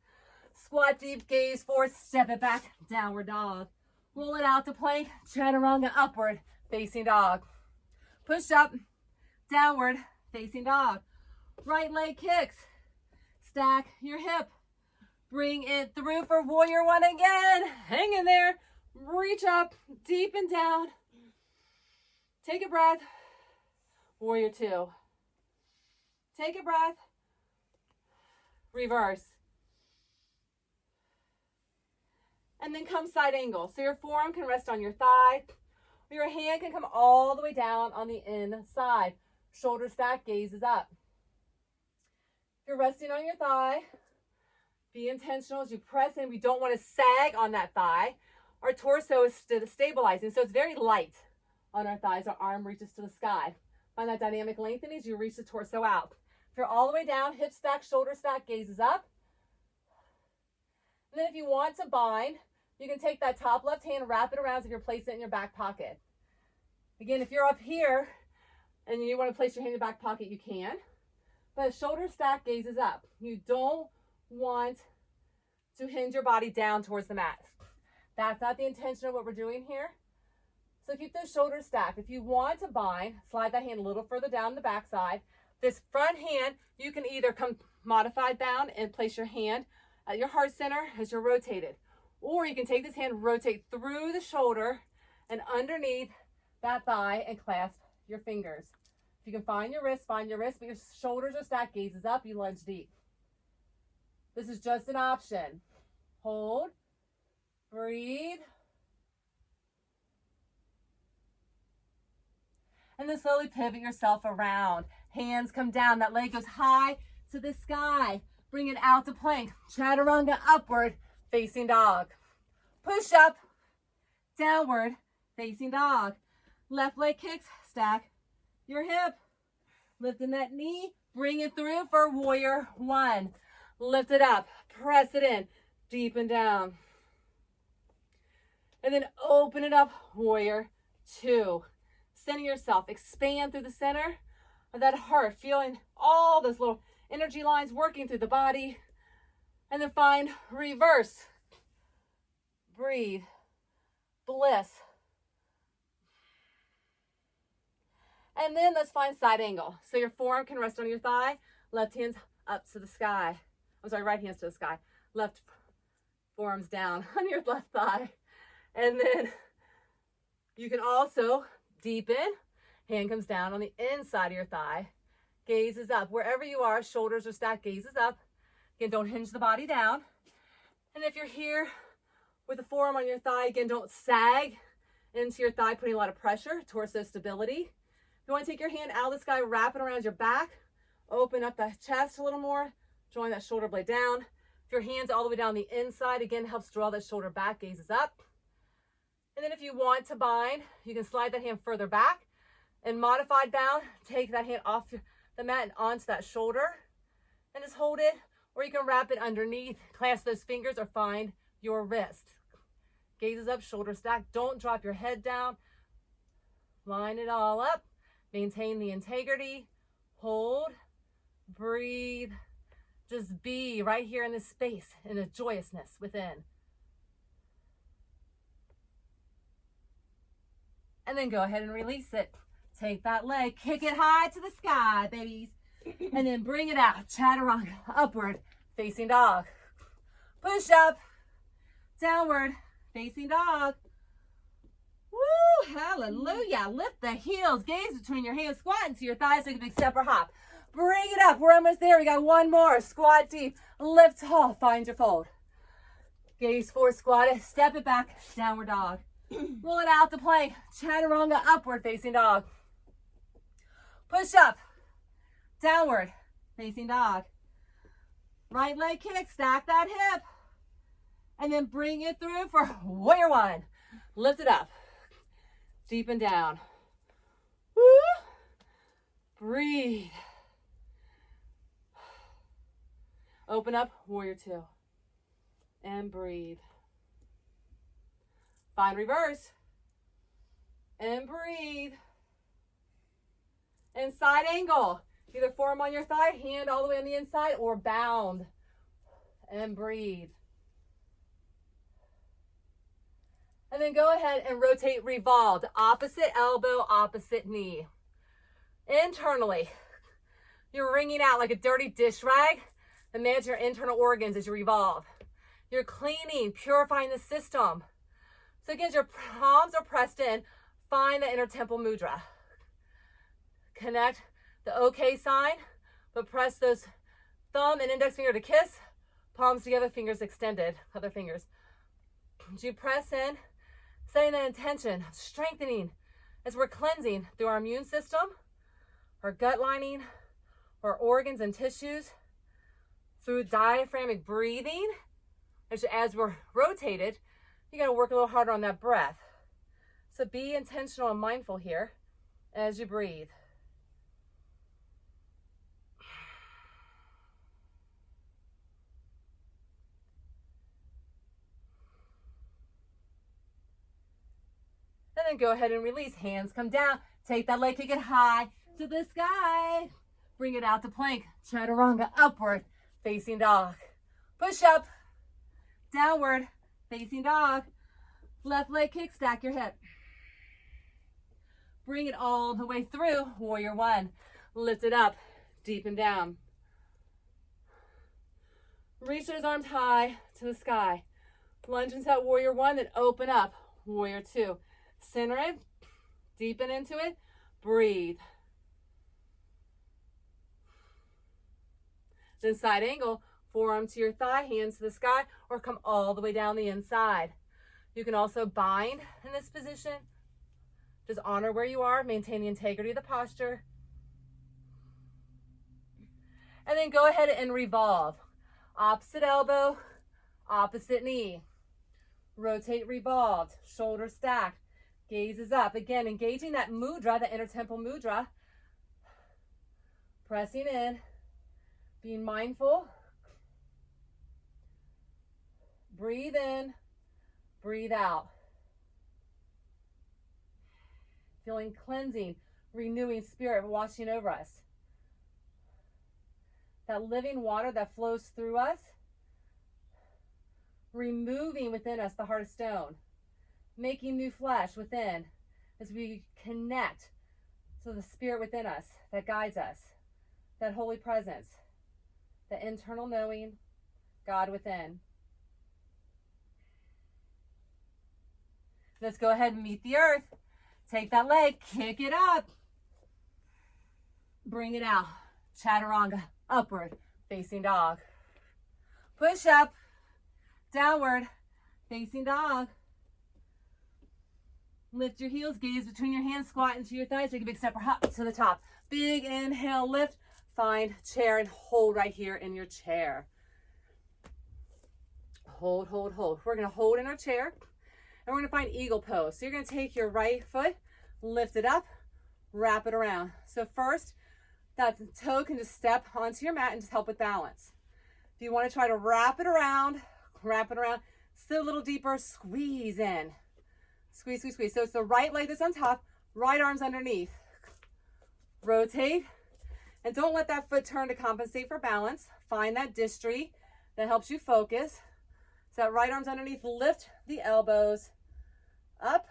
Squat deep, gaze forward, step it back, downward dog. Roll it out to plank, chaturanga, upward, facing dog. Push up, downward, facing dog. Right leg kicks. Stack your hip. Bring it through for warrior one again. Hang in there. Reach up, deep and down. Take a breath. Warrior two. Take a breath. Reverse. And then come side angle. So your forearm can rest on your thigh. Or your hand can come all the way down on the inside. Shoulder stack, gaze is up. If you're resting on your thigh, be intentional as you press in. We don't want to sag on that thigh. Our torso is stabilizing, so it's very light on our thighs. Our arm reaches to the sky. Find that dynamic lengthening as you reach the torso out. If you're all the way down, hip stack, shoulder stack, gaze is up. And then if you want to bind, you can take that top left hand, wrap it around as if you're placing it in your back pocket. Again, if you're up here and you want to place your hand in your back pocket, you can. But shoulder stack, gaze is up. You don't want to hinge your body down towards the mat. That's not the intention of what we're doing here. So keep those shoulders stacked. If you want to bind, slide that hand a little further down the back side. This front hand, you can either come modified bound and place your hand at your heart center as you're rotated. Or you can take this hand, rotate through the shoulder and underneath that thigh and clasp your fingers. If you can find your wrist, but your shoulders are stacked, gaze is up, you lunge deep. This is just an option. Hold, breathe. And then slowly pivot yourself around. Hands come down, that leg goes high to the sky. Bring it out to plank. Chaturanga, upward, facing dog. Push up, downward, facing dog. Left leg kicks, stack your hip. Lifting that knee, bring it through for warrior one. Lift it up, press it in, deep and down. And then open it up, warrior two. Center yourself, expand through the center of that heart, feeling all those little energy lines working through the body. And then find reverse. Breathe. Bliss. And then let's find side angle. So your forearm can rest on your thigh. Left hand's up to the sky. I'm sorry, right hand's to the sky. Left forearm's down on your left thigh. And then you can also deepen. Hand comes down on the inside of your thigh. Gaze is up. Wherever you are, shoulders are stacked, gaze is up. Again, don't hinge the body down. And if you're here with the forearm on your thigh, again, don't sag into your thigh, putting a lot of pressure, torso stability. If you want to take your hand out of the sky, wrap it around your back, open up the chest a little more, drawing that shoulder blade down. If your hand's all the way down the inside, again, helps draw that shoulder back, gazes up. And then if you want to bind, you can slide that hand further back. And modified bound, take that hand off the mat and onto that shoulder and just hold it, or you can wrap it underneath, clasp those fingers, or find your wrist. Gazes up, shoulder stack. Don't drop your head down. Line it all up. Maintain the integrity. Hold. Breathe. Just be right here in this space, in the joyousness within. And then go ahead and release it. Take that leg, kick it high to the sky, babies. And then bring it out. Chaturanga, upward, facing dog. Push up, downward, facing dog. Woo, hallelujah. Lift the heels, gaze between your hands, squat into your thighs, take a big step or hop. Bring it up, we're almost there. We got one more. Squat deep, lift tall, find your fold. Gaze forward, squat it, step it back, downward dog. Roll it out to plank, chaturanga, upward, facing dog. Push up, downward, facing dog. Right leg kick, stack that hip. And then bring it through for warrior one. Lift it up, deep and down. Woo. Breathe. Open up, warrior two. And breathe. Find reverse. And breathe. And side angle. Either forearm on your thigh, hand all the way on the inside, or bound. And breathe. And then go ahead and rotate, revolve. Opposite elbow, opposite knee. Internally, you're wringing out like a dirty dish rag. Imagine your internal organs as you revolve. You're cleaning, purifying the system. So again, your palms are pressed in. Find the inner temple mudra. Connect the OK sign, but press those thumb and index finger to kiss. Palms together, fingers extended, other fingers. As you press in, setting the intention, strengthening as we're cleansing through our immune system, our gut lining, our organs and tissues, through diaphragmatic breathing. As we're rotated, you got to work a little harder on that breath. So be intentional and mindful here as you breathe. And then go ahead and release. Hands come down. Take that leg, kick it high to the sky. Bring it out to plank. Chaturanga, upward, facing dog. Push up, downward, facing dog. Left leg kick, stack your hip. Bring it all the way through, warrior one. Lift it up, deep and down. Reach those arms high to the sky. Lunge into that warrior one, then open up, warrior two. Center it, deepen into it, breathe. Then side angle, forearm to your thigh, hands to the sky, or come all the way down the inside. You can also bind in this position. Just honor where you are, maintain the integrity of the posture. And then go ahead and revolve. Opposite elbow, opposite knee. Rotate, revolved, shoulder stacked, gazes up. Again, engaging that mudra, the inner temple mudra. Pressing in, being mindful. Breathe in, breathe out. Feeling cleansing, renewing spirit washing over us. That living water that flows through us, removing within us the heart of stone, making new flesh within as we connect to the spirit within us that guides us, that holy presence, the internal knowing, God within. Let's go ahead and meet the earth. Take that leg, kick it up. Bring it out. Chaturanga, upward, facing dog. Push up, downward, facing dog. Lift your heels, gaze between your hands, squat into your thighs, take a big step up to the top. Big inhale, lift, find chair and hold right here in your chair. Hold, hold, hold. We're gonna hold in our chair and we're gonna find eagle pose. So you're gonna take your right foot, lift it up, wrap it around. So first, that toe can just step onto your mat and just help with balance. If you wanna try to wrap it around, sit a little deeper, squeeze in. Squeeze, squeeze, squeeze. So it's the right leg that's on top, right arm's underneath. Rotate, and don't let that foot turn to compensate for balance. Find that distri that helps you focus. So that right arm's underneath, lift the elbows up,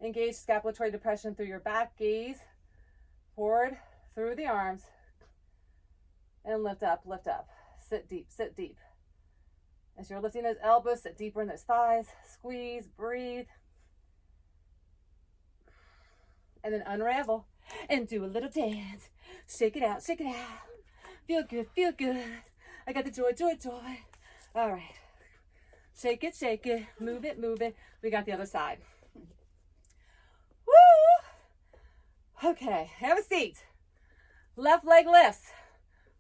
engage scapulatory depression through your back, gaze forward through the arms, and lift up, sit deep, sit deep. As you're lifting those elbows, sit deeper in those thighs, squeeze, breathe. And then unravel and do a little dance. Shake it out, shake it out. Feel good, feel good. I got the joy, joy, joy. All right. Shake it, move it, move it. We got the other side. Woo! Okay, have a seat. Left leg lifts.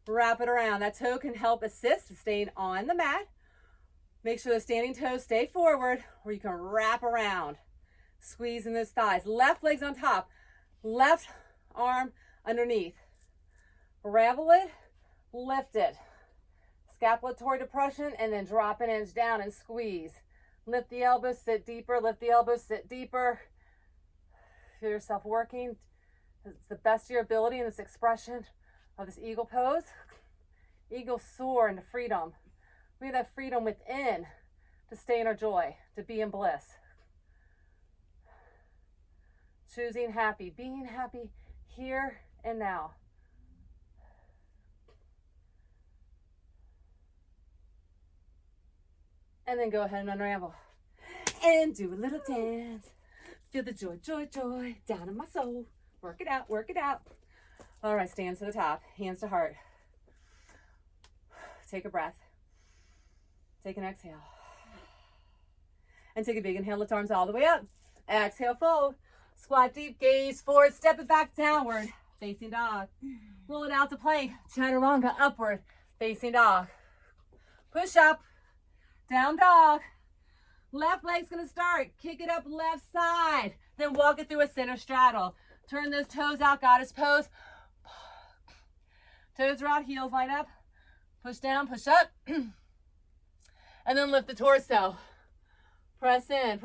Wrap it around. That toe can help assist staying on the mat. Make sure the standing toes stay forward, or you can wrap around. Squeeze in those thighs. Left leg's on top. Left arm underneath. Ravel it, lift it. Scapulatory depression, and then drop an inch down and squeeze. Lift the elbows, sit deeper. Lift the elbows, sit deeper. Feel yourself working. It's the best of your ability in this expression of this eagle pose. Eagle soar into freedom. We have that freedom within to stay in our joy, to be in bliss. Choosing happy, being happy here and now. And then go ahead and unravel. And do a little dance. Feel the joy, joy, joy down in my soul. Work it out, work it out. All right, stand to the top, hands to heart. Take a breath. Take an exhale. And take a big inhale, lift arms all the way up. Exhale, fold. Squat deep, gaze forward, step it back downward, facing dog. Roll it out to plank, chaturanga, upward, facing dog. Push up, down dog. Left leg's gonna start, kick it up left side, then walk it through a center straddle. Turn those toes out, goddess pose. Toes are out, heels line up. Push down, push up. And then lift the torso. Press in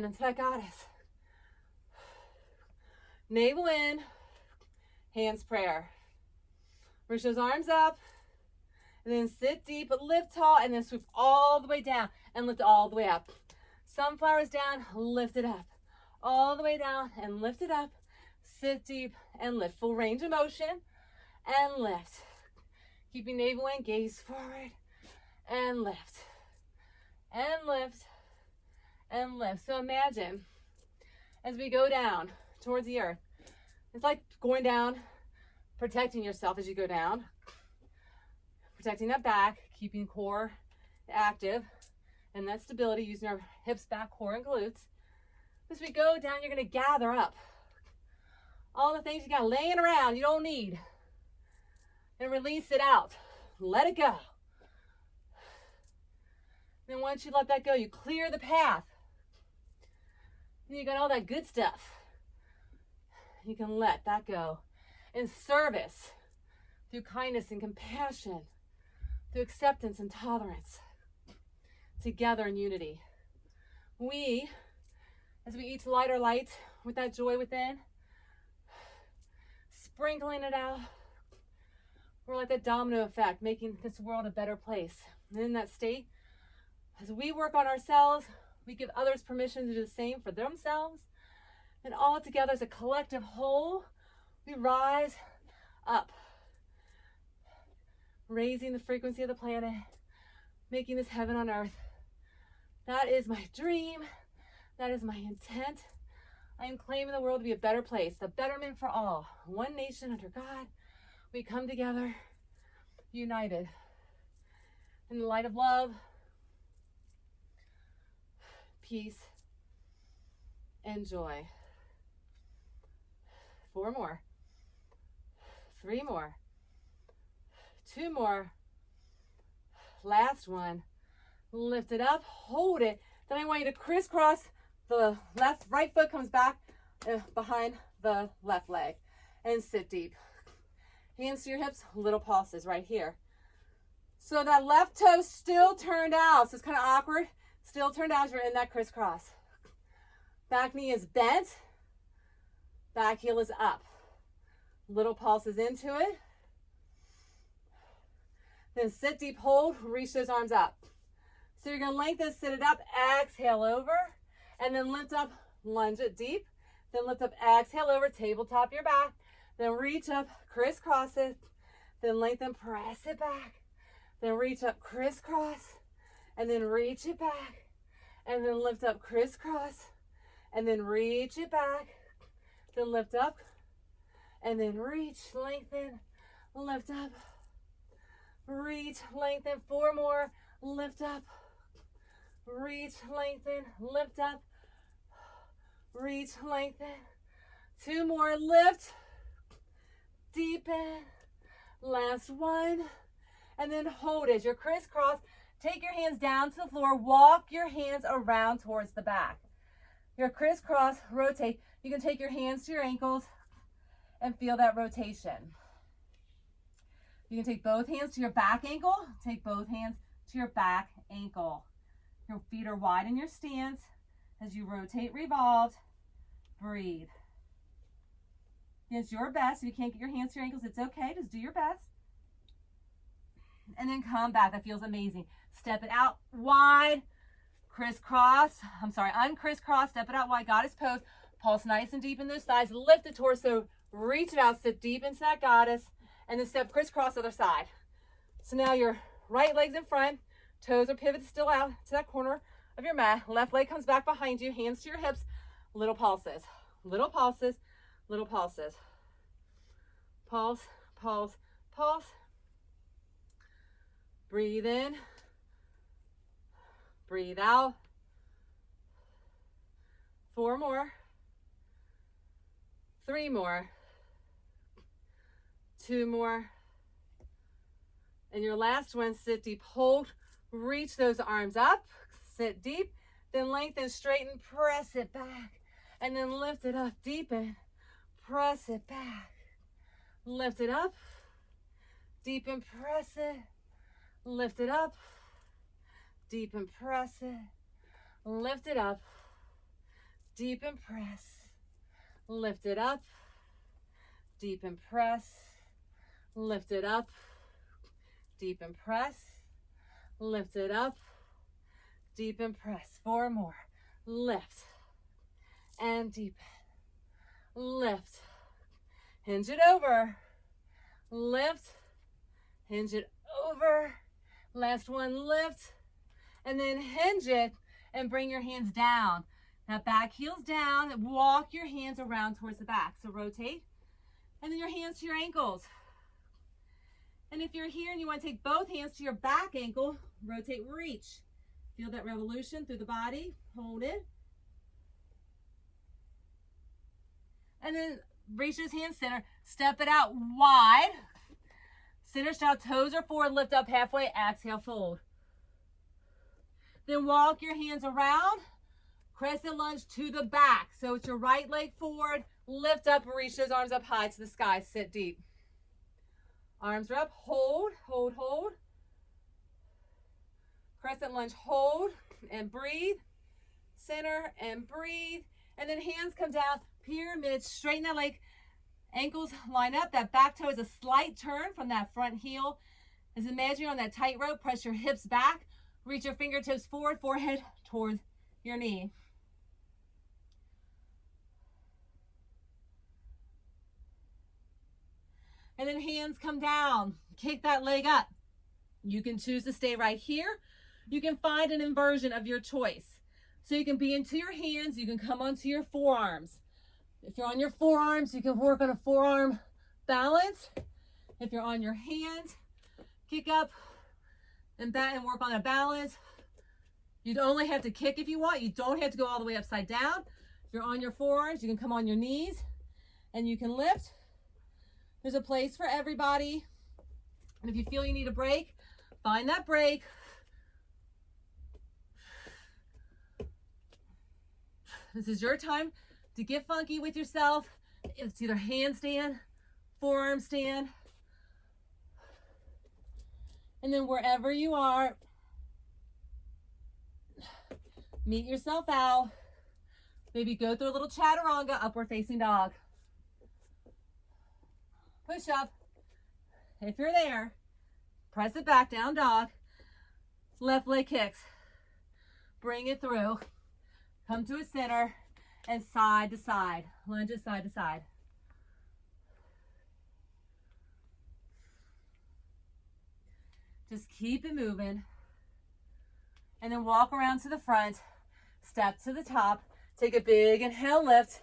into that goddess. Navel in, hands prayer. Reach those arms up, and then sit deep, but lift tall, and then swoop all the way down, and lift all the way up. Sunflowers down, lift it up. All the way down, and lift it up. Sit deep, and lift. Full range of motion, and lift. Keeping navel in, gaze forward, and lift. And lift, and lift. So imagine, as we go down towards the earth, it's like going down, protecting yourself as you go down, protecting that back, keeping core active, and that stability, using our hips, back, core, and glutes. As we go down, you're going to gather up all the things you got laying around you don't need, and release it out. Let it go. Then once you let that go, you clear the path. And you got all that good stuff. You can let that go. In service, through kindness and compassion, through acceptance and tolerance, together in unity. We, as we each light our light with that joy within, sprinkling it out, we're like that domino effect, making this world a better place. And in that state, as we work on ourselves, we give others permission to do the same for themselves. And all together as a collective whole, we rise up, raising the frequency of the planet, making this heaven on earth. That is my dream. That is my intent. I am claiming the world to be a better place, the betterment for all. One nation under God. We come together, united. in the light of love, peace, and joy. 4 more. 3 more. 2 more. Last one. Lift it up, hold it. Then I want you to crisscross the right foot comes back behind the left leg and sit deep. Hands to your hips, little pulses right here. So that left toe still turned out. So it's kind of awkward. Still turned out as you're in that crisscross. Back knee is bent. Back heel is up. Little pulses into it. Then sit deep, hold, reach those arms up. So you're going to lengthen, sit it up, exhale over, and then lift up, lunge it deep. Then lift up, exhale over, tabletop your back. Then reach up, crisscross it. Then lengthen, press it back. Then reach up, crisscross, and then reach it back. And then lift up, crisscross, and then reach it back. Then lift up, and then reach, lengthen, lift up, reach, lengthen. 4 more, lift up, reach, lengthen, lift up, reach, lengthen. 2 more, lift, deepen. Last one, and then hold as you're crisscross. Take your hands down to the floor, walk your hands around towards the back. Your crisscross, rotate. You can take your hands to your ankles and feel that rotation. You can take both hands to your back ankle, take both hands to your back ankle. Your feet are wide in your stance. As you rotate, revolve, breathe. It's your best. If you can't get your hands to your ankles, it's okay. Just do your best. And then come back. That feels amazing. Step it out wide. Crisscross. Uncrisscross. Step it out wide. Goddess pose. Pulse nice and deep in those thighs. Lift the torso. Reach it out. Sit deep into that goddess. And then step crisscross other side. So now your right leg's in front. Toes are pivoted still out to that corner of your mat. Left leg comes back behind you. Hands to your hips. Little pulses. Little pulses. Little pulses. Pulse, pulse, pulse. Breathe in. Breathe out. 4 more. 3 more. 2 more. And your last one, sit deep, hold, reach those arms up, sit deep, then lengthen, straighten, press it back, and then lift it up, deepen, press it back, lift it up, deepen, press it, lift it up, deepen, press it, lift it up, deepen, press, lift it up, deepen, press, lift it up, deepen, press, lift it up, deepen, press. 4 more. Lift and deepen. Lift. Hinge it over. Lift. Hinge it over. Last one, lift. And then hinge it and bring your hands down. Now back heels down. Walk your hands around towards the back. So rotate. And then your hands to your ankles. And if you're here and you want to take both hands to your back ankle, rotate, reach. Feel that revolution through the body. Hold it. And then reach those hands center. Step it out wide. Center style, toes are forward, lift up halfway, exhale, fold. Then walk your hands around, crescent lunge to the back. So it's your right leg forward, lift up, reach those arms up high to the sky, sit deep. Arms are up, hold, hold, hold. Crescent lunge, hold, and breathe. Center and breathe. And then hands come down, pyramid, straighten that leg. Ankles line up, that back toe is a slight turn from that front heel. As imagine you're on that tightrope, press your hips back, reach your fingertips forward, forehead towards your knee. And then hands come down, kick that leg up. You can choose to stay right here. You can find an inversion of your choice. So you can be into your hands, you can come onto your forearms. If you're on your forearms, you can work on a forearm balance. If you're on your hands, kick up, and work on a balance. You'd only have to kick if you want. You don't have to go all the way upside down. If you're on your forearms, you can come on your knees and you can lift. There's a place for everybody. And if you feel you need a break, find that break. This is your time to get funky with yourself. It's either handstand, forearm stand. And then wherever you are, meet yourself out. Maybe go through a little chaturanga, upward facing dog. Push up. If you're there, press it back, down dog. Left leg kicks. Bring it through. Come to a center and side to side. Lunges side to side. Just keep it moving. And then walk around to the front. Step to the top. Take a big inhale, lift.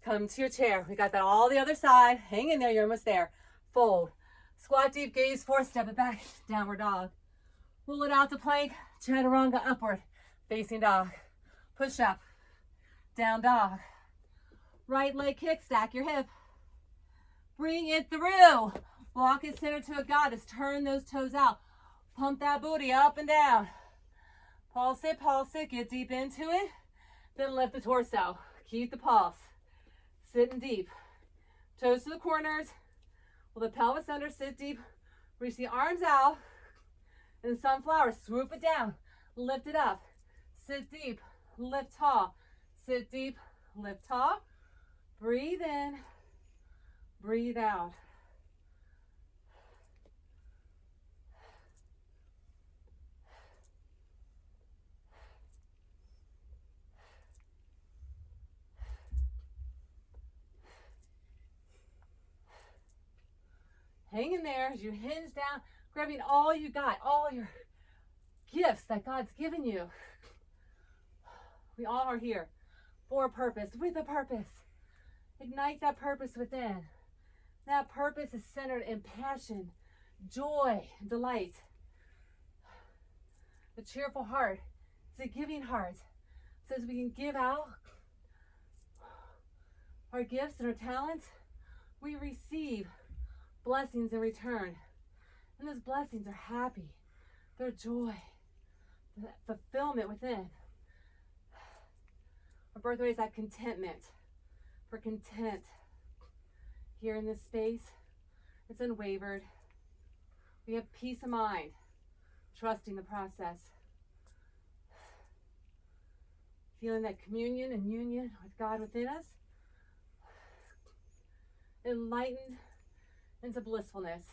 Come to your chair. We got that all the other side. Hang in there, you're almost there. Fold. Squat deep, gaze forward, step it back. Downward dog. Roll it out to plank. Chaturanga, upward facing dog. Push up. Down dog. Right leg kick, stack your hip. Bring it through. Walk it center to a goddess. Turn those toes out. Pump that booty up and down. Pulse it, get deep into it. Then lift the torso. Keep the pulse. Sitting deep. Toes to the corners. Pull the pelvis under, sit deep. Reach the arms out. And sunflower, swoop it down. Lift it up. Sit deep. Lift tall. Sit deep. Lift tall. Breathe in. Breathe out. Hang in there as you hinge down, grabbing all you got, all your gifts that God's given you. We all are here for a purpose, with a purpose. Ignite that purpose within. That purpose is centered in passion, joy, and delight. A cheerful heart. It's a giving heart. So as we can give out our gifts and our talents, we receive blessings in return. And those blessings are happy. They're joy. That fulfillment within. Our birthright is that contentment. We're content here in this space. It's unwavered. We have peace of mind, trusting the process. Feeling that communion and union with God within us. Enlightened into blissfulness.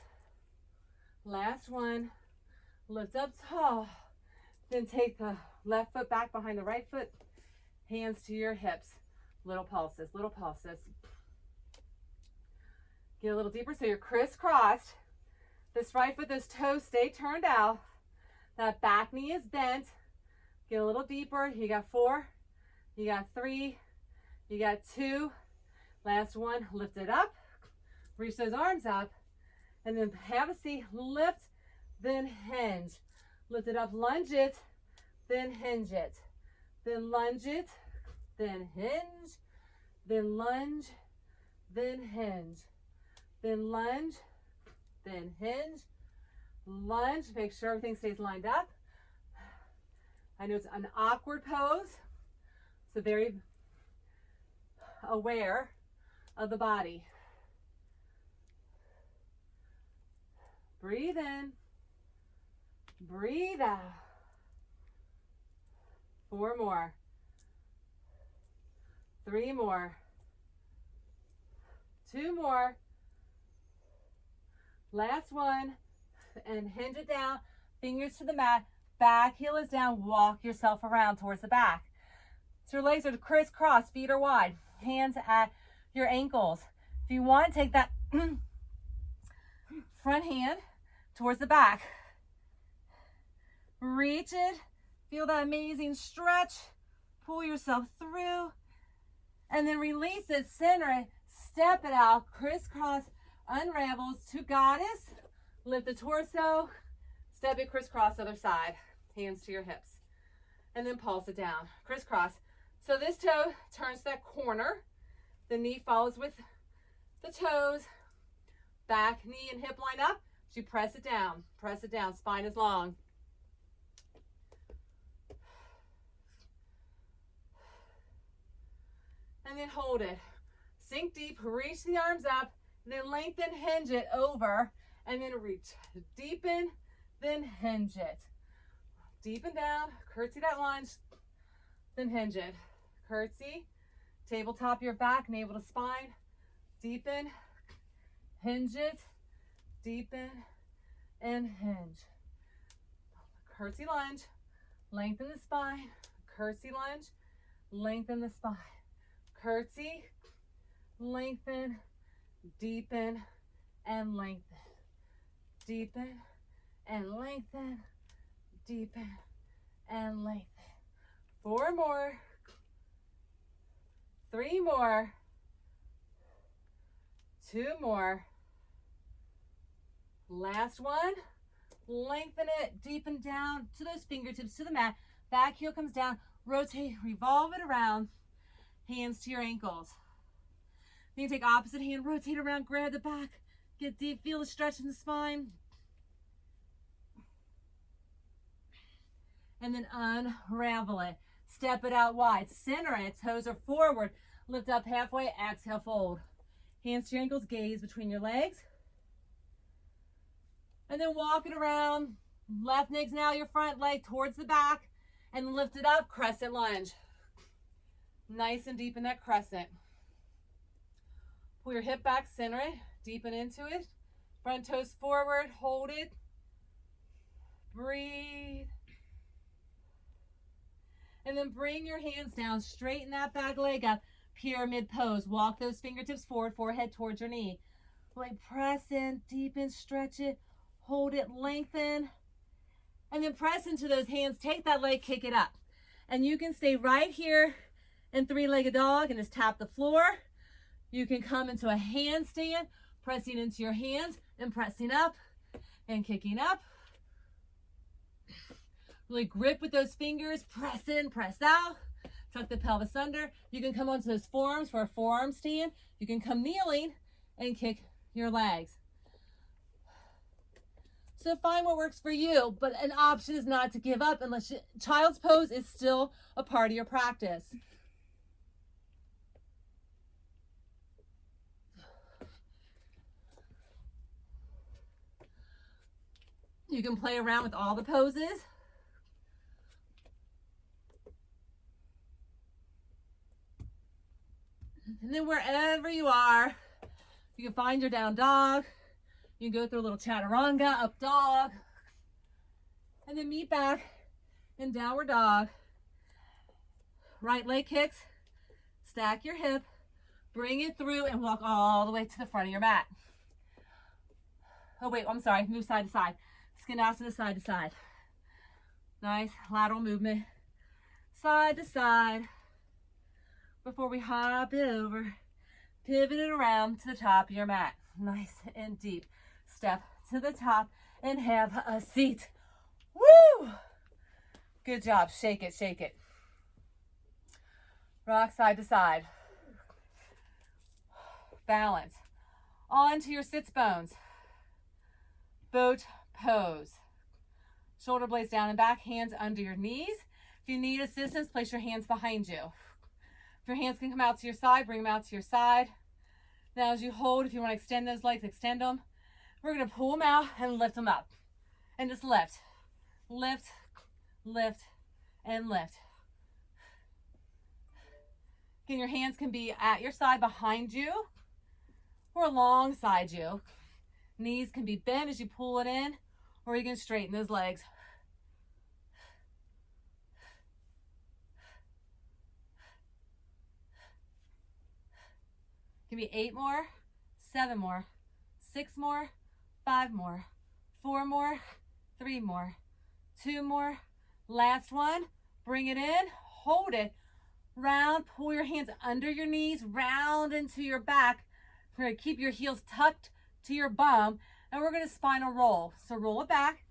Last one. Lift up tall. Then take the left foot back behind the right foot. Hands to your hips. Little pulses, little pulses. Get a little deeper so you're crisscrossed. This right foot, those toes stay turned out. That back knee is bent. Get a little deeper. You got 4. You got 3. You got 2. Last one. Lift it up. Reach those arms up. And then have a seat. Lift, then hinge. Lift it up. Lunge it. Then hinge it. Then lunge it. Then hinge. Then lunge. Then hinge. Then lunge. Then hinge. Lunge. Make sure everything stays lined up. I know it's an awkward pose. So very aware of the body. Breathe in. Breathe out. 4 more. 3 more. 2 more. Last one. And hinge it down. Fingers to the mat. Back heel is down. Walk yourself around towards the back. So your legs are crisscross. Feet are wide. Hands at your ankles. If you want, take that front hand towards the back. Reach it. Feel that amazing stretch. Pull yourself through. And then release it. Center it. Step it out. Crisscross. Unravels to goddess. Lift the torso. Step it crisscross other side. Hands to your hips. And then pulse it down. Crisscross. So this toe turns to that corner. The knee follows with the toes. Back, knee, and hip line up. So you press it down. Press it down. Spine is long. And then hold it. Sink deep. Reach the arms up. And then lengthen, hinge it over. And then reach. Deepen, then hinge it. Deepen down. Curtsy that lunge. Then hinge it. Curtsy. Tabletop your back. Navel to spine. Deepen. Hinge it. Deepen. And hinge. Curtsy lunge. Lengthen the spine. Curtsy lunge. Lengthen the spine. Curtsy. Lengthen. Deepen. And lengthen. Deepen. And lengthen. Deepen. And lengthen. 4 more. 3 more. 2 more. Last one. Lengthen it. Deepen down to those fingertips to the mat. Back heel comes down. Rotate. Revolve it around. Hands to your ankles. Then you take opposite hand. Rotate around. Grab the back. Get deep. Feel the stretch in the spine. And then unravel it. Step it out wide. Center it. Toes are forward. Lift up halfway. Exhale, fold. Hands to your ankles. Gaze between your legs. And then walk it around. Left leg's now your front leg towards the back. And lift it up. Crescent lunge. Nice and deep in that crescent. Pull your hip back. Center it. Deepen into it. Front toes forward. Hold it. Breathe. And then bring your hands down. Straighten that back leg up. Pyramid pose. Walk those fingertips forward. Forehead towards your knee. Like press in. Deepen. Stretch it. Hold it. Lengthen. And then press into those hands. Take that leg. Kick it up. And you can stay right here in 3-legged dog and just tap the floor. You can come into a handstand. Pressing into your hands and pressing up and kicking up. Really grip with those fingers, press in, press out, tuck the pelvis under. You can come onto those forearms for a forearm stand. You can come kneeling and kick your legs. So find what works for you, but an option is not to give up unless child's pose is still a part of your practice. You can play around with all the poses. And then wherever you are, you can find your down dog. You can go through a little chaturanga, up dog. And then meet back in downward dog. Right leg kicks. Stack your hip. Bring it through and walk all the way to the front of your mat. Oh wait, I'm sorry. Move side to side. Skinasana side to side. Nice lateral movement. Side to side. Before we hop it over, pivot it around to the top of your mat. Nice and deep. Step to the top and have a seat. Woo! Good job. Shake it, shake it. Rock side to side. Balance. Onto your sits bones. Boat pose. Shoulder blades down and back, hands under your knees. If you need assistance, place your hands behind you. If your hands can come out to your side, bring them out to your side. Now as you hold, if you want to extend those legs, extend them. We're going to pull them out and lift them up. And just lift. Lift, lift, and lift. Again, your hands can be at your side behind you or alongside you. Knees can be bent as you pull it in, or you can straighten those legs. Give me 8 more, 7 more, 6 more, 5 more, 4 more, 3 more, 2 more. Last one. Bring it in, hold it, round, pull your hands under your knees, round into your back. We're going to keep your heels tucked to your bum, and we're going to spinal roll. So roll it back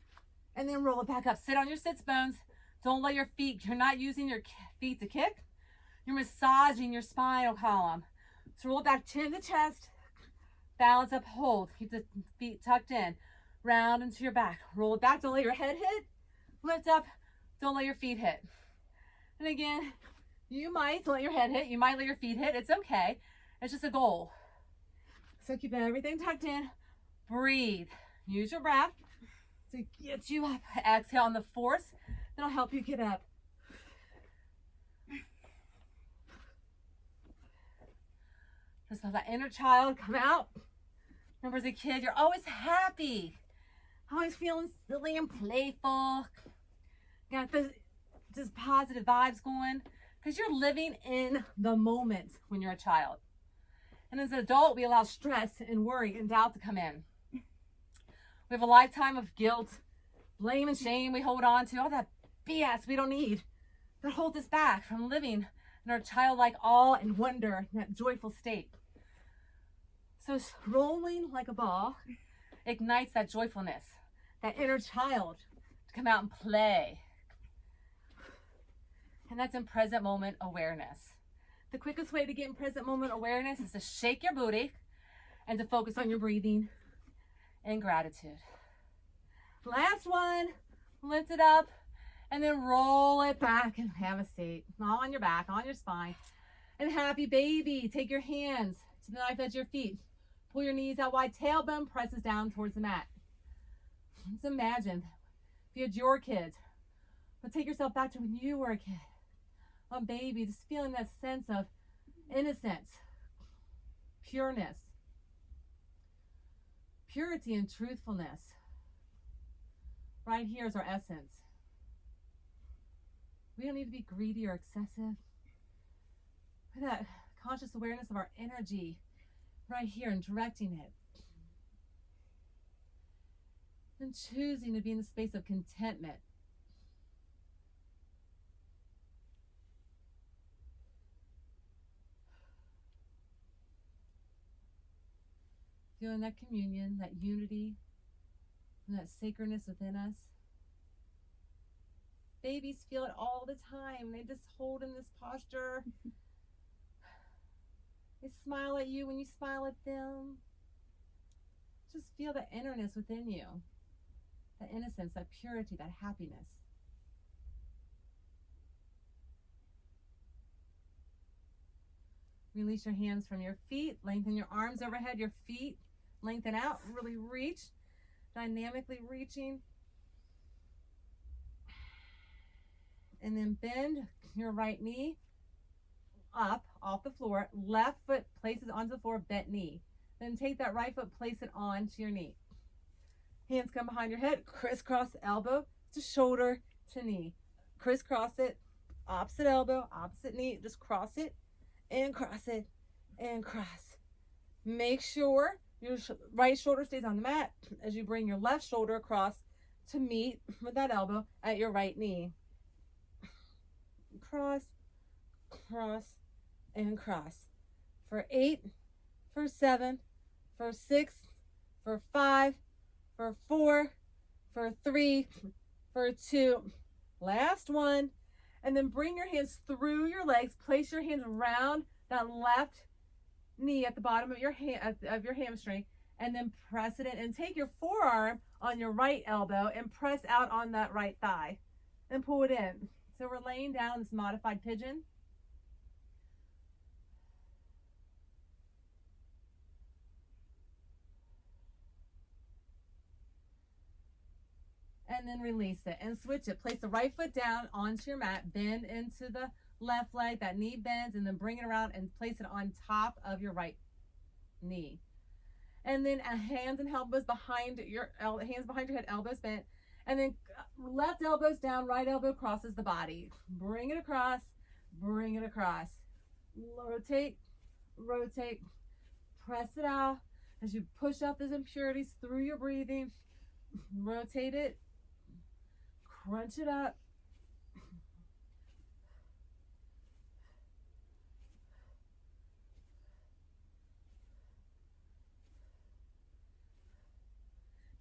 and then roll it back up. Sit on your sits bones. Don't let your feet, you're not using your feet to kick. You're massaging your spinal column. So roll it back, chin to chest, balance up, hold. Keep the feet tucked in. Round into your back. Roll it back, don't let your head hit. Lift up, don't let your feet hit. And again, you might let your head hit, you might let your feet hit. It's okay. It's just a goal. So keep everything tucked in. Breathe. Use your breath to get you up. Exhale on the force. That'll help you get up. Just let that inner child come out. Remember as a kid, you're always happy. Always feeling silly and playful. Got this just positive vibes going. Because you're living in the moment when you're a child. And as an adult, we allow stress and worry and doubt to come in. We have a lifetime of guilt, blame and shame we hold on to. All that BS we don't need. That holds us back from living in our childlike awe and wonder, in that joyful state. So rolling like a ball ignites that joyfulness, that inner child to come out and play. And that's in present moment awareness. The quickest way to get in present moment awareness is to shake your booty and to focus on your breathing and gratitude. Last one, lift it up and then roll it back and have a seat. On your back, on your spine. And happy baby, take your hands to the knife edge of your feet. Pull your knees out wide, tailbone presses down towards the mat. Just imagine if you had your kids, but take yourself back to when you were a kid. A baby, just feeling that sense of innocence, pureness, purity and truthfulness. Right here is our essence. We don't need to be greedy or excessive. With that conscious awareness of our energy right here and directing it. And choosing to be in the space of contentment. Feeling that communion, that unity, and that sacredness within us. Babies feel it all the time. They just hold in this posture. They smile at you when you smile at them. Just feel the innerness within you. That innocence, that purity, that happiness. Release your hands from your feet. Lengthen your arms overhead, your feet. Lengthen out, really reach, dynamically reaching. And then bend your right knee up off the floor. Left foot places onto the floor, bent knee. Then take that right foot, place it onto your knee. Hands come behind your head, crisscross elbow to shoulder to knee. Crisscross it, opposite elbow, opposite knee. Just cross it and cross it and cross. Make sure your right shoulder stays on the mat as you bring your left shoulder across to meet with that elbow at your right knee. Cross, cross, and cross. For 8, for 7, for 6, for 5, for 4, for 3, for 2. Last one. And then bring your hands through your legs. Place your hands around that left knee at the bottom of your hamstring, and then press it in and take your forearm on your right elbow and press out on that right thigh and pull it in. So we're laying down this modified pigeon. And then release it and switch it. Place the right foot down onto your mat, bend into the left leg, that knee bends, and then bring it around and place it on top of your right knee. And then hands and elbows behind your head, elbows bent, and then left elbows down, right elbow crosses the body. Bring it across, bring it across. Rotate, rotate, press it out as you push out those impurities through your breathing. Rotate it, crunch it up.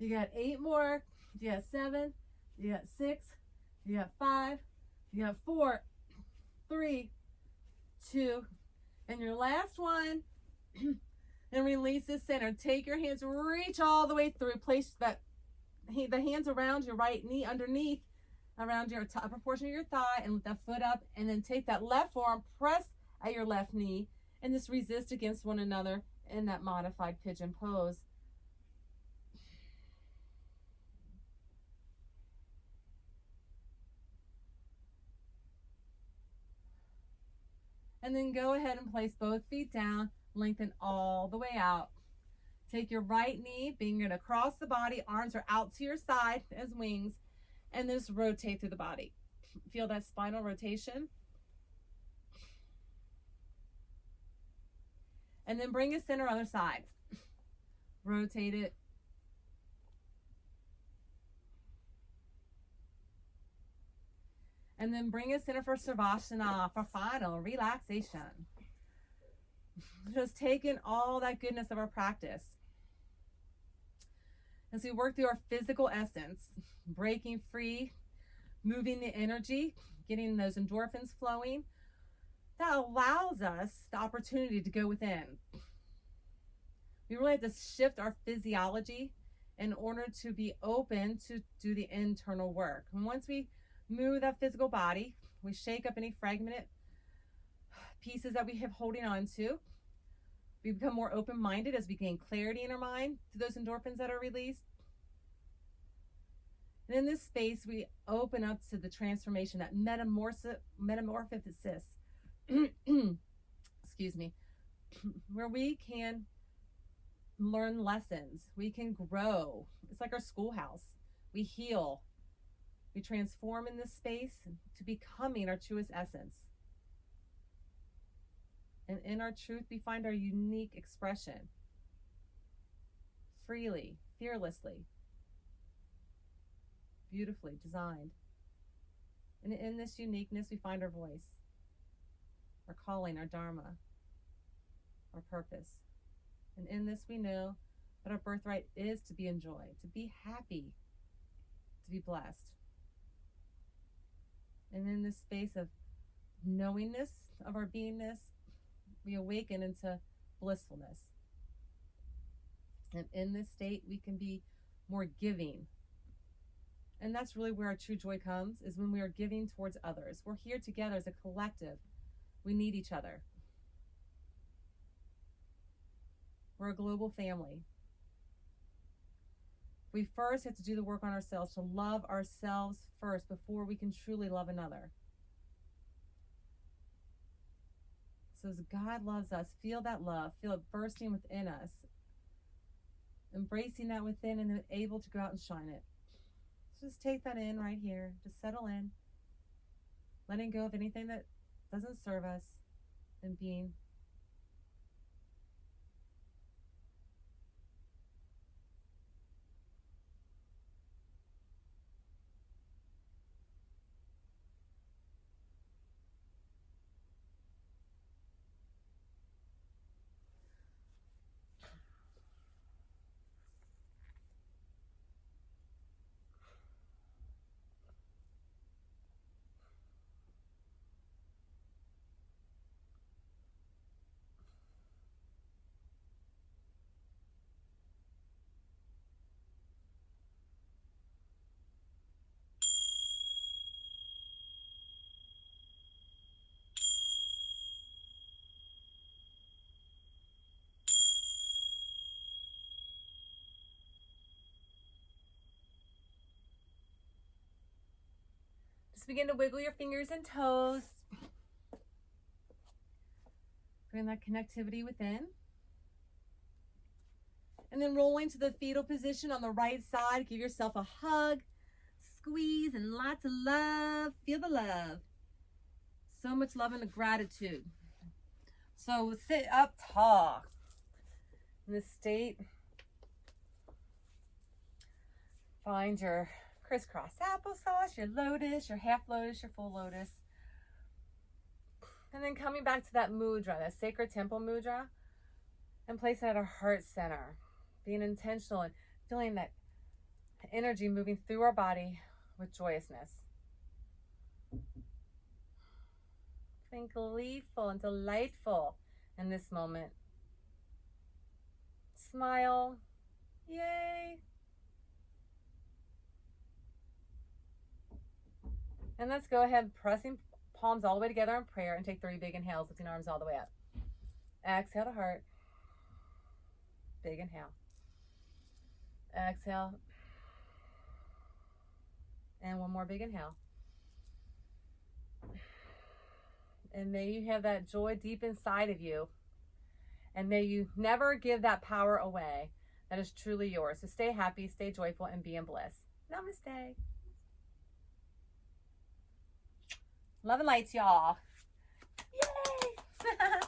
You got 8 more. You got 7, You got 6, you got 5, you got 4, 3, 2, and your last one. And release the center. Take your hands, reach all the way through. Place the hands around your right knee, underneath, around your upper portion of your thigh, and lift that foot up. And then take that left forearm, press at your left knee, and just resist against one another in that modified pigeon pose. And then go ahead and place both feet down, lengthen all the way out. Take your right knee, bring it across the body, arms are out to your side as wings, and just rotate through the body. Feel that spinal rotation. And then bring it center other side. Rotate it. And then bring it center for Savasana, for final relaxation. Just taking all that goodness of our practice. As we work through our physical essence, breaking free, moving the energy, getting those endorphins flowing, that allows us the opportunity to go within. We really have to shift our physiology in order to be open to do the internal work. And once we move that physical body, we shake up any fragmented pieces that we have holding on to. We become more open-minded as we gain clarity in our mind to those endorphins that are released. And in this space, we open up to the transformation, that metamorphosis, excuse me, where we can learn lessons. We can grow. It's like our schoolhouse. We heal. We transform in this space to becoming our truest essence. And in our truth, we find our unique expression. Freely, fearlessly, beautifully designed. And in this uniqueness, we find our voice, our calling, our dharma, our purpose. And in this, we know that our birthright is to be enjoyed, to be happy, to be blessed. And in this space of knowingness of our beingness, we awaken into blissfulness. And in this state, we can be more giving. And that's really where our true joy comes, is when we are giving towards others. We're here together as a collective. We need each other. We're a global family. We first have to do the work on ourselves, to love ourselves first before we can truly love another. So as God loves us, feel that love, feel it bursting within us, embracing that within, and then able to go out and shine it. So just take that in right here, just settle in, letting go of anything that doesn't serve us, and being. Just begin to wiggle your fingers and toes. Bring that connectivity within. And then roll into the fetal position on the right side. Give yourself a hug, squeeze, and lots of love. Feel the love. So much love and gratitude. So sit up tall in this state. Find your crisscross applesauce, your lotus, your half lotus, your full lotus. And then coming back to that mudra, that sacred temple mudra, and place it at our heart center. Being intentional and feeling that energy moving through our body, with joyousness. Feeling gleeful and delightful in this moment. Smile. Yay. And let's go ahead, pressing palms all the way together in prayer, and take 3 big inhales, lifting arms all the way up. Exhale to heart. Big inhale. Exhale. And one more big inhale. And may you have that joy deep inside of you. And may you never give that power away that is truly yours. So stay happy, stay joyful, and be in bliss. Namaste. Love and lights, y'all. Yay!